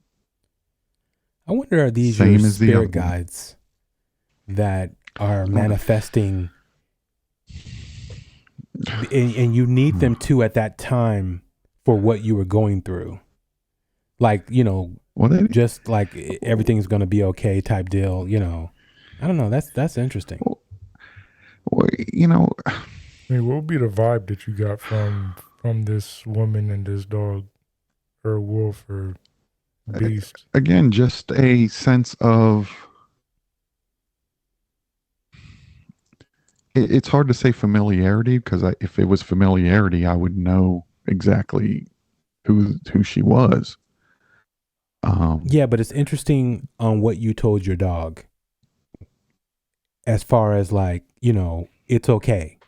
I wonder, are these Same your as the spirit other one. guides that are manifesting, and you need them to at that time for what you were going through? Like, just like everything's going to be okay type deal, I don't know. That's interesting. Well, I mean, what would be the vibe that you got from this woman and this dog, or wolf, or beast. Again, just a sense of, it's hard to say familiarity, because if it was familiarity, I would know exactly who she was. Yeah, but it's interesting on what you told your dog, as far as like, it's okay.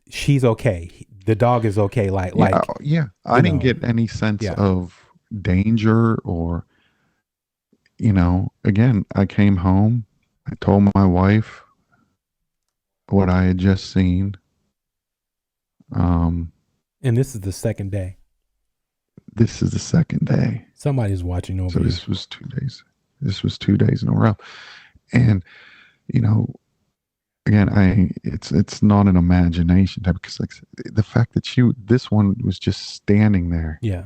She's okay. The dog is okay. I didn't get any sense of danger or, again, I came home, I told my wife what I had just seen. And this is the second day. This is the second day. Somebody's watching over so you. This was 2 days. This was 2 days in a row. And, again, it's not an imagination type, because like the fact that this one was just standing there. Yeah.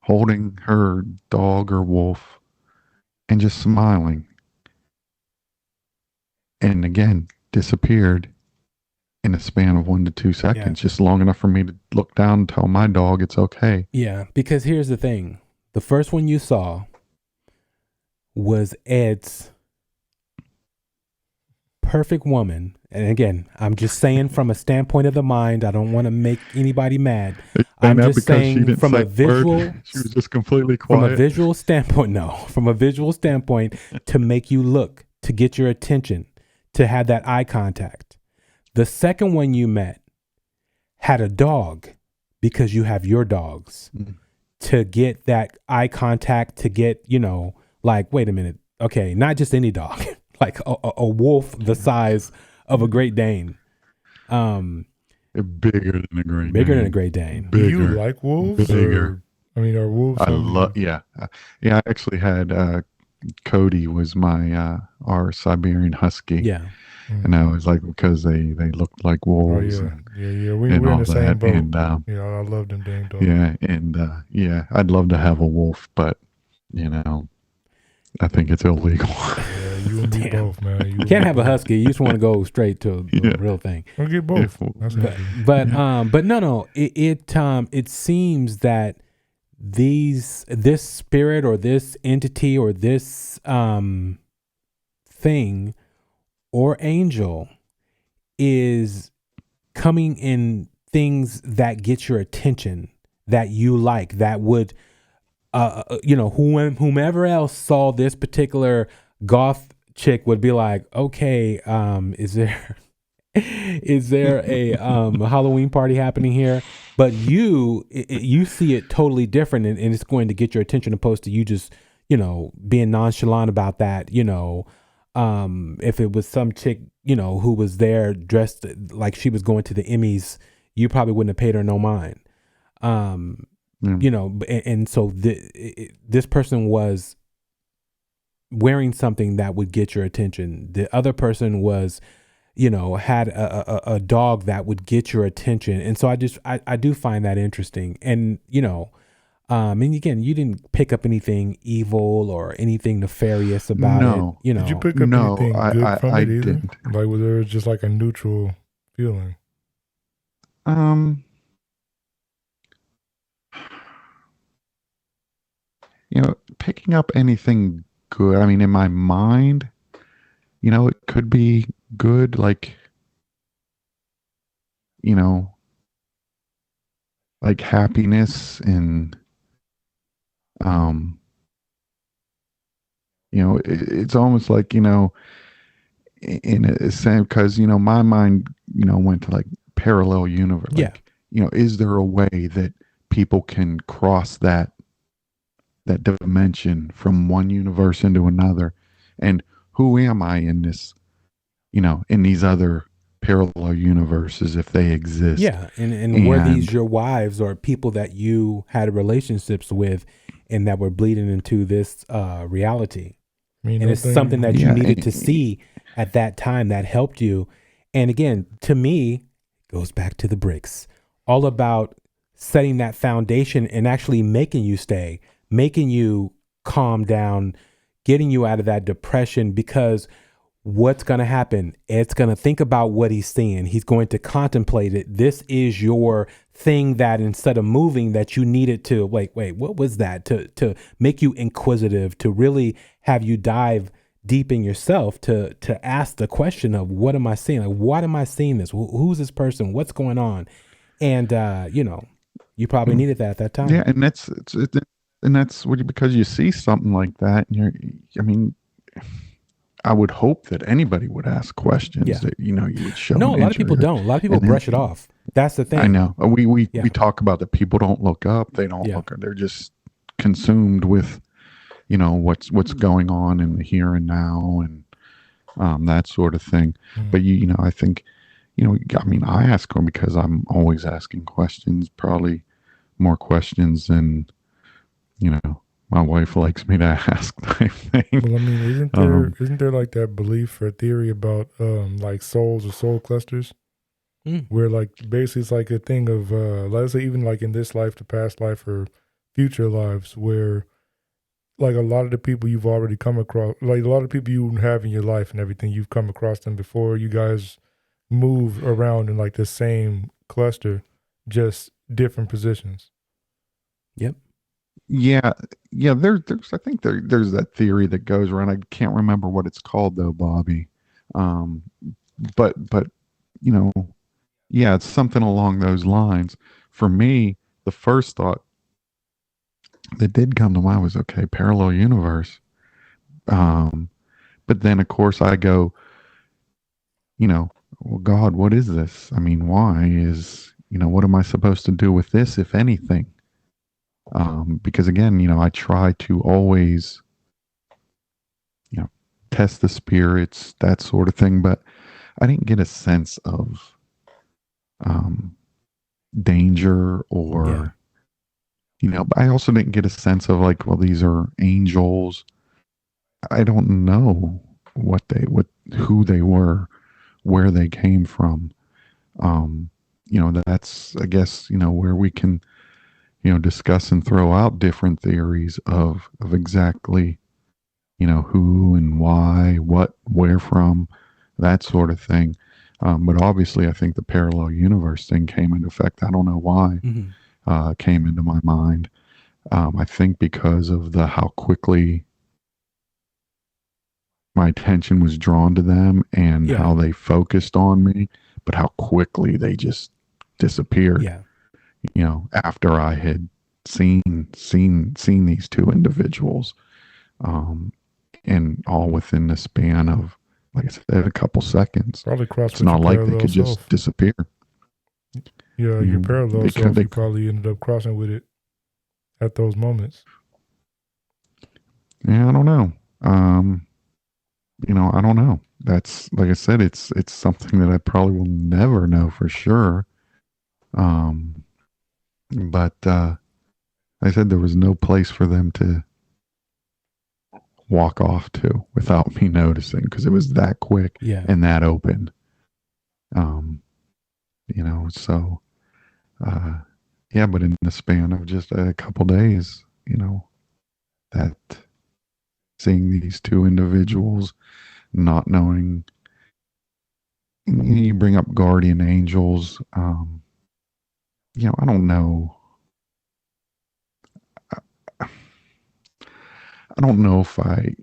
Holding her dog or wolf and just smiling. And again, disappeared in a span of 1 to 2 seconds, just long enough for me to look down and tell my dog it's okay. Yeah, because here's the thing. The first one you saw was Ed's perfect woman. And again, I'm just saying from a standpoint of the mind, I don't want to make anybody mad. I'm just saying from a visual, she was just completely quiet. From a visual standpoint, from a visual standpoint, to make you look, to get your attention, to have that eye contact. The second one you met had a dog, because you have your dogs, to get that eye contact, to get, like, wait a minute. Okay, not just any dog, like a wolf the size of a Great Dane. Bigger than a Great Dane. Bigger than a Great Dane. Do you like wolves? Bigger. Are wolves? I love, yeah. I actually had, Cody was my, our Siberian Husky. Yeah. And I was like, because they looked like wolves. Oh, yeah. We're in the same boat. And, I love them dang dogs. Yeah. And, I'd love to have a wolf, but, I think it's illegal. Yeah, you and me both, man. You can't have a husky. You just want to go straight to the real thing. We'll get both. But no. It seems that this spirit or this entity or this thing or angel is coming in things that get your attention, that you like, that would whomever else saw this particular goth chick would be like, okay, is there a Halloween party happening here? But you see it totally different, and it's going to get your attention, opposed to you just being nonchalant about that. If it was some chick who was there dressed like she was going to the Emmys, you probably wouldn't have paid her no mind. And so this person was wearing something that would get your attention. The other person was, had a dog that would get your attention. And so I do find that interesting. And, and again, you didn't pick up anything evil or anything nefarious about it. Did you pick up anything good from it either? Didn't. Like, was there just like a neutral feeling? Picking up anything good, I mean, in my mind, it could be good, like, like happiness and, it's almost like, in a sense, because, my mind, went to like parallel universe. Like, is there a way that people can cross that dimension from one universe into another? And who am I in this, in these other parallel universes, if they exist? Yeah. And were these your wives or people that you had relationships with and that were bleeding into this reality? And it's something that you needed to see at that time that helped you. And again, to me, goes back to the bricks, all about setting that foundation and actually making you stay, making you calm down, getting you out of that depression. Because what's going to happen? Ed's going to think about what he's seeing. He's going to contemplate it. This is your thing that instead of moving, that you needed to wait, what was that? To make you inquisitive, to really have you dive deep in yourself, to ask the question of, what am I seeing? Like, why am I seeing this? Who's this person? What's going on? And, you probably needed that at that time. Yeah. And that's because you see something like that. And I would hope that anybody would ask questions that, you would show. No, a lot of people don't. A lot of people brush it off. That's the thing. I know. We talk about that. People don't look up. They don't look. They're just consumed with, what's going on in the here and now, and that sort of thing. But I think, I ask them because I'm always asking questions, probably more questions than, my wife likes me to ask type thing. Well, isn't there like that belief or theory about like souls or soul clusters? Where like basically it's like a thing of let's say even like in this life, the past life, or future lives, where like a lot of the people you've already come across, like a lot of people you have in your life and everything, you've come across them before. You guys move around in like the same cluster, just different positions. Yep. Yeah. There's I think there's that theory that goes around. I can't remember what it's called though, Bobby. But it's something along those lines. For me, the first thought that did come to mind was, okay, parallel universe. But then of course I go, well, God, what is this? Why is, what am I supposed to do with this, if anything? Because again, I try to always, test the spirits, that sort of thing, but I didn't get a sense of danger or, but I also didn't get a sense of like, well, these are angels. I don't know who they were, where they came from. That's, I guess, where we can, discuss and throw out different theories of exactly, who and why, what, where from, that sort of thing. But obviously I think the parallel universe thing came into effect. I don't know why it came into my mind. I think because of how quickly my attention was drawn to them and how they focused on me, but how quickly they just disappeared. Yeah. After I had seen these two individuals, and all within the span of, like I said, a couple seconds. Probably it's not like they could just disappear. Yeah, your parallel self, you probably ended up crossing with it at those moments. Yeah, I don't know. I don't know. That's, like I said, it's something that I probably will never know for sure. But I said there was no place for them to walk off to without me noticing, because it was that quick and that open. So but in the span of just a couple days, that seeing these two individuals, not knowing, you bring up guardian angels. I don't know. I don't know if I,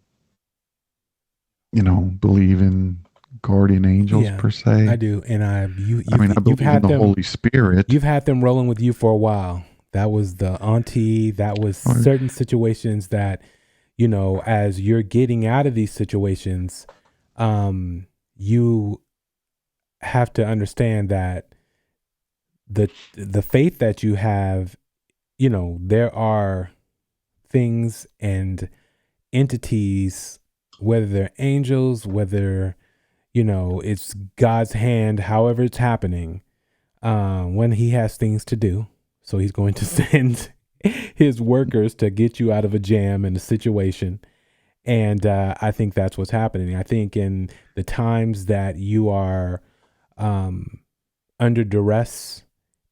believe in guardian angels per se. I do, and I believe in the Holy Spirit. You've had them rolling with you for a while. That was the auntie. That was certain situations that, as you're getting out of these situations, you have to understand that the faith that you have, there are things and entities, whether they're angels, whether, it's God's hand, however it's happening, when he has things to do. So he's going to send his workers to get you out of a jam and a situation. And I think that's what's happening. I think in the times that you are under duress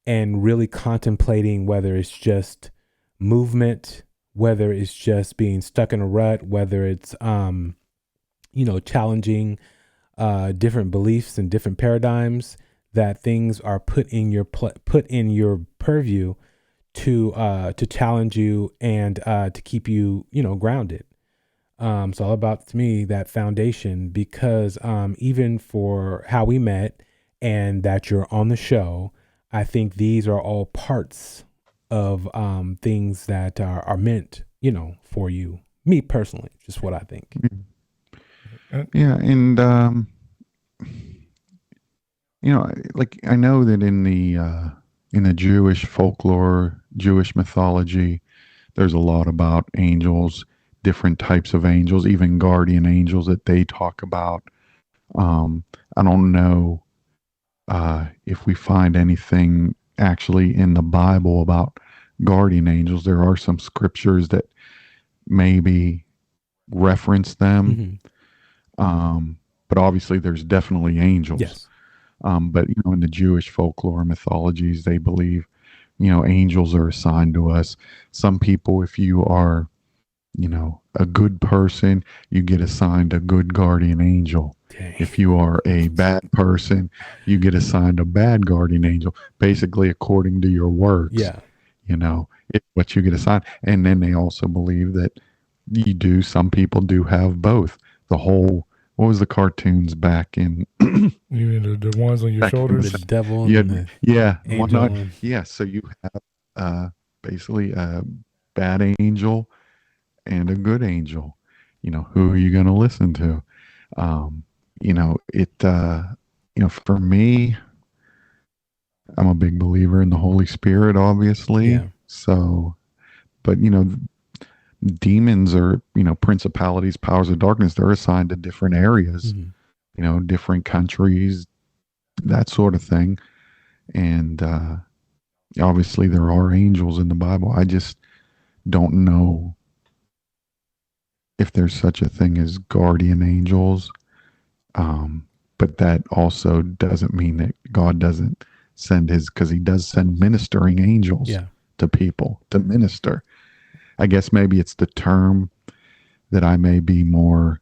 and really contemplating whether it's just movement, whether it's just being stuck in a rut, whether it's, challenging different beliefs and different paradigms, that things are put in your purview to challenge you and to keep you, grounded. So all about, to me, that foundation, because even for how we met and that you're on the show, I think these are all parts of things that are meant, for you. Me personally, just what I think. Yeah, and like I know that in the Jewish folklore, Jewish mythology, there's a lot about angels, different types of angels, even guardian angels that they talk about. I don't know if we find anything actually in the Bible about guardian angels. There are some scriptures that maybe reference them. But obviously there's definitely angels. Yes. But in the Jewish folklore mythologies, they believe, angels are assigned to us. Some people, if you are, a good person, you get assigned a good guardian angel. Dang. If you are a bad person, you get assigned a bad guardian angel, basically according to your works. Yeah. It's what you get assigned. And then they also believe that some people do have both. The whole, what was the cartoons back in? You mean the ones on your shoulders? The devil and the angel. Yeah, so you have basically a bad angel and a good angel. Who are you going to listen to? For me, I'm a big believer in the Holy Spirit, obviously. Yeah. So, but demons are, principalities, powers of darkness, they're assigned to different areas, different countries, that sort of thing. And obviously there are angels in the Bible. I just don't know if there's such a thing as guardian angels. But that also doesn't mean that God doesn't send because he does send ministering angels to people to minister. I guess maybe it's the term that I may be more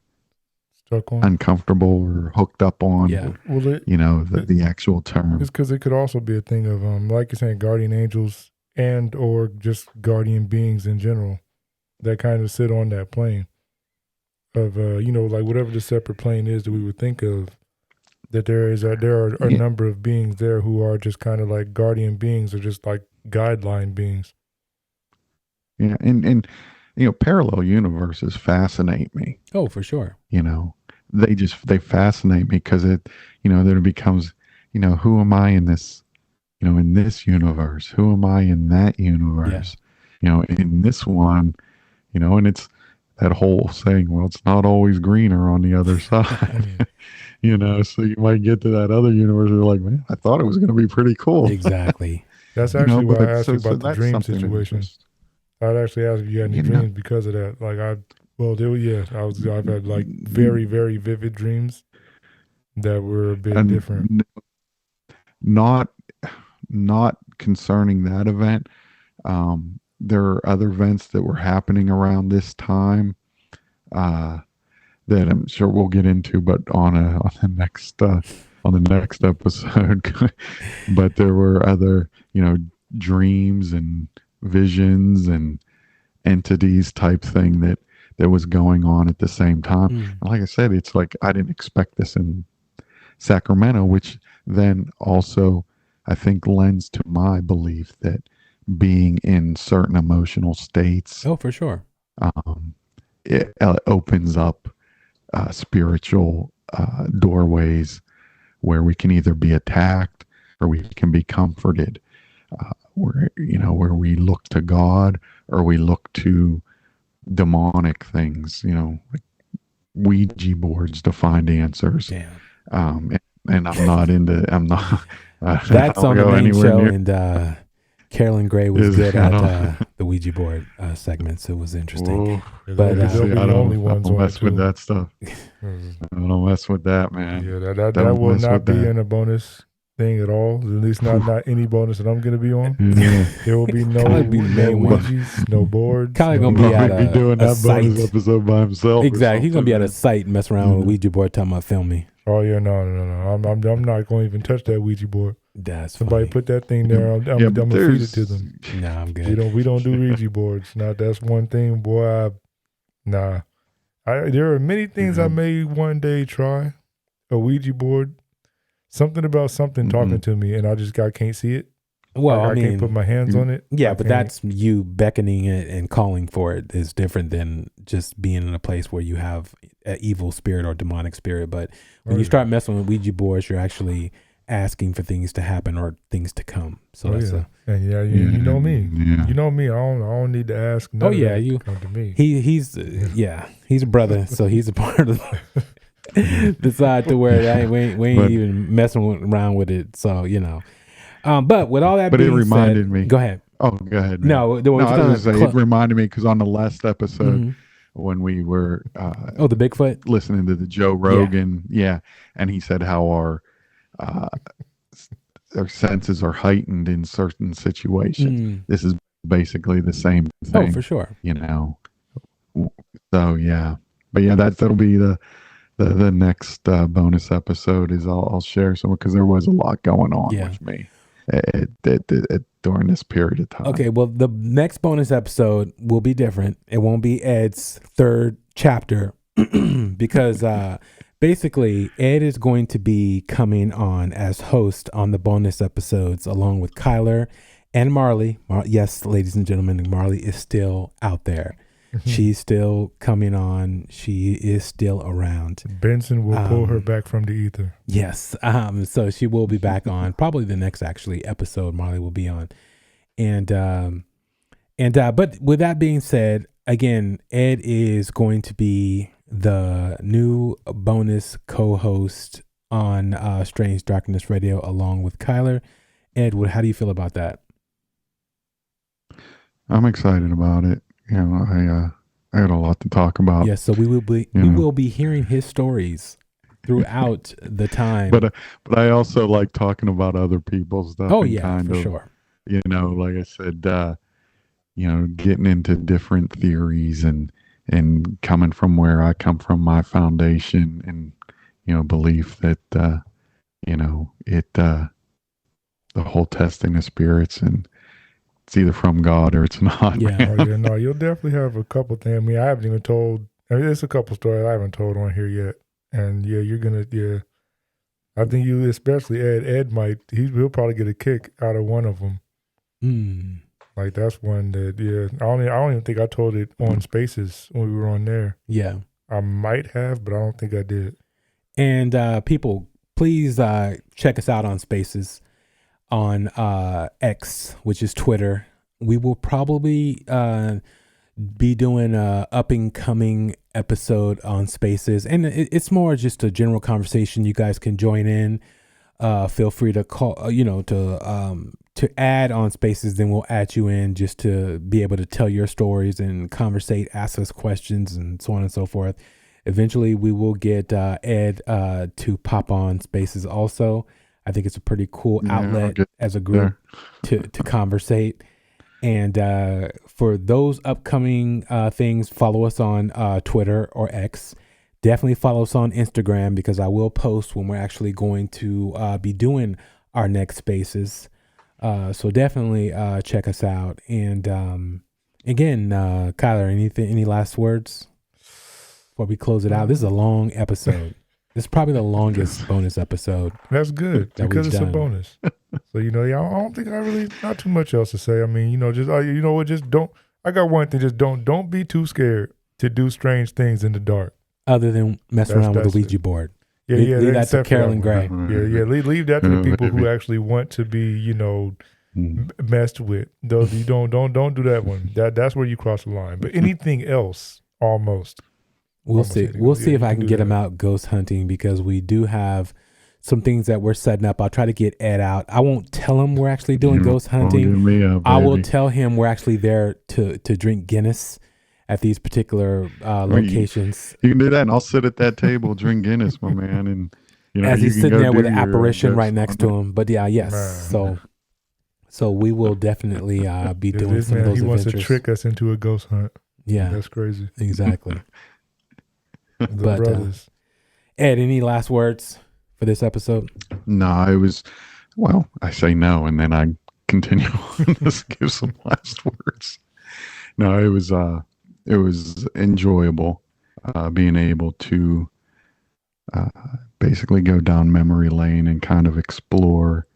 stuck on, uncomfortable or hooked up on. Yeah. Well, the actual term. It's because it could also be a thing of, like you're saying, guardian angels and or just guardian beings in general that kind of sit on that plane of, like whatever the separate plane is that we would think of, that there are a number of beings there who are just kind of like guardian beings or just like guideline beings. Yeah, and parallel universes fascinate me. Oh, for sure. They fascinate me because then it becomes, who am I in this, in this universe? Who am I in that universe? In this one, and it's that whole saying, well, it's not always greener on the other side. So you might get to that other universe and you're like, man, I thought it was going to be pretty cool. Exactly. That's actually why I asked you about the dream situation. I'd actually ask if you had any dreams because of that. Like I've had like very, very vivid dreams that were a bit different. Not concerning that event. There are other events that were happening around this time that I'm sure we'll get into, but on the next episode. But there were other, dreams and visions and entities type thing that was going on at the same time. And like I said, it's like I didn't expect this in Sacramento, which then also I think lends to my belief that being in certain emotional states, for sure, it opens up spiritual doorways where we can either be attacked or we can be comforted. Where we look to God or we look to demonic things, like Ouija boards to find answers. Yeah. And I'm not. That's on the main show, near. and Carolyn Gray was good at the Ouija board segments. It was interesting. But I don't mess with that stuff. I don't mess with that, man. Yeah, that will not be in a bonus thing at all. At least not any bonus that I'm going to be on. Yeah. There will be no Ouijas, no boards. Kyle's going to be at doing that site. bonus episode by himself. Exactly. He's going to be at a site and mess around with a Ouija board talking about film me. Oh yeah, no. I'm not going to even touch that Ouija board. That's Somebody funny. put that thing there. I'm gonna feed it to them. Nah, I'm good. We don't do Ouija boards. Now that's one thing, boy. There are many things I may one day try. A Ouija board, something about something talking to me, and I can't see it. Well, I can't put my hands on it. Yeah, but that's you beckoning it and calling for it is different than just being in a place where you have an evil spirit or demonic spirit. But when you start messing with Ouija boards, you're actually asking for things to happen or things to come. So you know me. Yeah. You know me. I don't need to ask. You come to me. He's a brother, so he's a part of the side to where we ain't even messing around with it. So but with all that being said, it reminded me. Go ahead. Oh, go ahead. Man. No, I was going to say it reminded me because on the last episode when we were the Bigfoot, listening to the Joe Rogan, and he said how our senses are heightened in certain situations. This is basically the same thing. Oh, for sure. So yeah, but that'll be the next bonus episode. Is I'll share some because there was a lot going on with me during this period of time. Okay, well, the next bonus episode will be different. It won't be Ed's third chapter because basically Ed is going to be coming on as host on the bonus episodes along with Kyler and Marley. Yes, ladies and gentlemen, Marley is still out there. She's still coming on. She is still around. Benson will pull her back from the ether. Yes. So she will be back on probably the next episode Marley will be on. But with that being said, again, Ed is going to be the new bonus co-host on Strange Darkness Radio along with Kyler. Ed, how do you feel about that? I'm excited about it. I had a lot to talk about. Yes, so we will be hearing his stories throughout the time. But I also like talking about other people's stuff. Oh yeah, for sure. Like I said, getting into different theories and coming from where I come from, my foundation, and belief that the whole testing of spirits and it's either from God or it's not. Yeah. No, you'll definitely have a couple things. I mean, I haven't even told. There's a couple stories I haven't told on here yet, and you're gonna. I think you, especially Ed. Ed he'll probably get a kick out of one of them. Like that's one that I don't even think I told it on Spaces when we were on there. Yeah, I might have, but I don't think I did. And people, please check us out on Spaces. On X, which is Twitter. We will probably be doing a up and coming episode on Spaces, and it's more just a general conversation. You guys can join in. Feel free to call, to add on Spaces. Then we'll add you in just to be able to tell your stories and conversate, ask us questions, and so on and so forth. Eventually, we will get Ed to pop on Spaces also. I think it's a pretty cool outlet as a group to conversate. And for those upcoming things, follow us on Twitter or X. Definitely follow us on Instagram because I will post when we're actually going to be doing our next Spaces. So definitely check us out. And again, Kyler, any last words before we close it out? This is a long episode. This is probably the longest bonus episode. That's good because it's a bonus. So, I don't think not too much else to say. I mean, just don't, I got one thing, just don't be too scared to do strange things in the dark. Other than messing around with the Ouija board. Leave that to Carolyn Gray. Leave that to the people who actually want to be, messed with. Those you don't do that one. That's where you cross the line. But anything else, almost. We'll see. We'll see if I can get him out ghost hunting because we do have some things that we're setting up. I'll try to get Ed out. I won't tell him we're actually doing ghost hunting. I will tell him we're actually there to drink Guinness at these particular locations. You can do that, and I'll sit at that table, drink Guinness, my man, and as he's sitting there with an apparition right next to him. But yes. Man. So we will definitely be doing some of those adventures. He wants to trick us into a ghost hunt. Yeah, that's crazy. Exactly. Brothers. Ed, any last words for this episode? No, it was, well, I say no, and then I continue on to give some last words. No, it was enjoyable being able to basically go down memory lane and kind of explore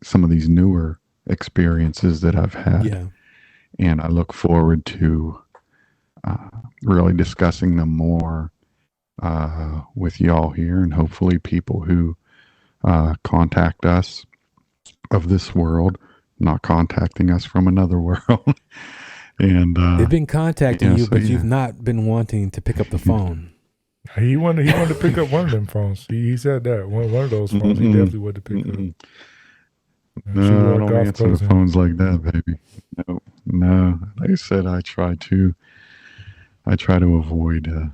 some of these newer experiences that I've had. Yeah. And I look forward to really discussing them more with y'all here, and hopefully people who contact us of this world, not contacting us from another world. And they've been contacting you, but you've not been wanting to pick up the phone. He wanted to pick up one of them phones. He said that one of those phones. He definitely wanted to pick up. No, I don't answer the phones like that, baby. No. Like I said, I try to avoid.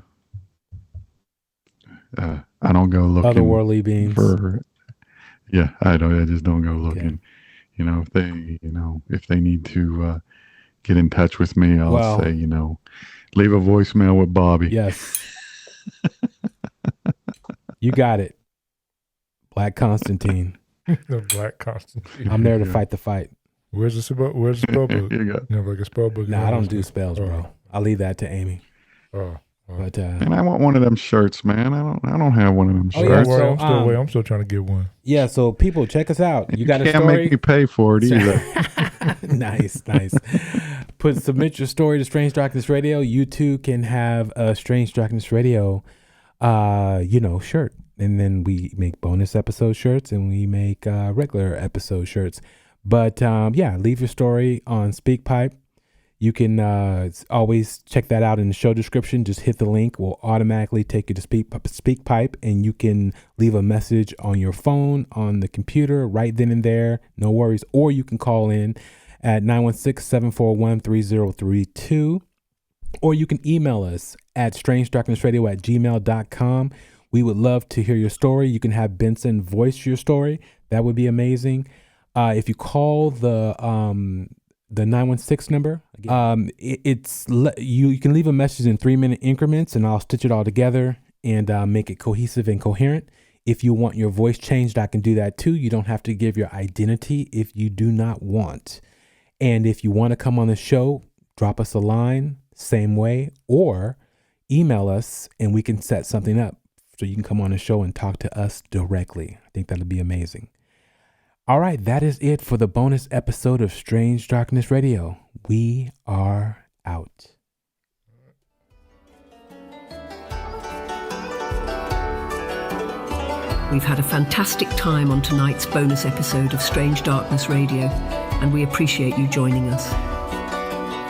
I don't go looking otherworldly beings. Yeah, I just don't go looking. Okay. If they need to get in touch with me, I'll say, leave a voicemail with Bobby. Yes. You got it. Black Constantine. The Black Constantine. I'm there to fight the fight. Where's the spell book? Like a spell book. No, I don't do spells, bro. I'll leave that to Amy. But and I want one of them shirts, man. I don't have one of them shirts. Yeah, so, I'm still trying to get one. Yeah, so people, check us out. You got a can't story? Make me pay for it either. Nice. Submit your story to Strange Darkness Radio. You too can have a Strange Darkness Radio, shirt, and then we make bonus episode shirts and we make regular episode shirts. But leave your story on SpeakPipe. You can always check that out in the show description. Just hit the link. We'll automatically take you to SpeakPipe, and you can leave a message on your phone, on the computer, right then and there. No worries. Or you can call in at 916-741-3032. Or you can email us at strangedarknessradio@gmail.com. We would love to hear your story. You can have Benson voice your story. That would be amazing. If you call the 916 number, you can leave a message in 3-minute increments, and I'll stitch it all together and make it cohesive and coherent. If you want your voice changed, I can do that too. You don't have to give your identity if you do not want. And if you want to come on the show, drop us a line, same way, or email us and we can set something up so you can come on the show and talk to us directly. I think that'll be amazing. All right, that is it for the bonus episode of Strange Darkness Radio. We are out. We've had a fantastic time on tonight's bonus episode of Strange Darkness Radio, and we appreciate you joining us.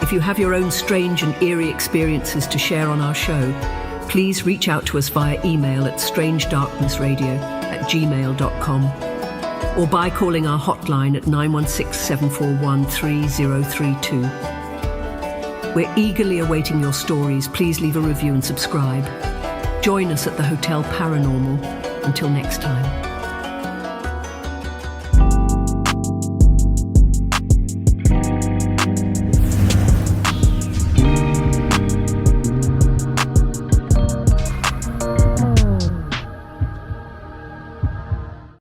If you have your own strange and eerie experiences to share on our show, please reach out to us via email at strangedarknessradio@gmail.com or by calling our hotline at 916-741-3032. We're eagerly awaiting your stories. Please leave a review and subscribe. Join us at the Hotel Paranormal. Until next time.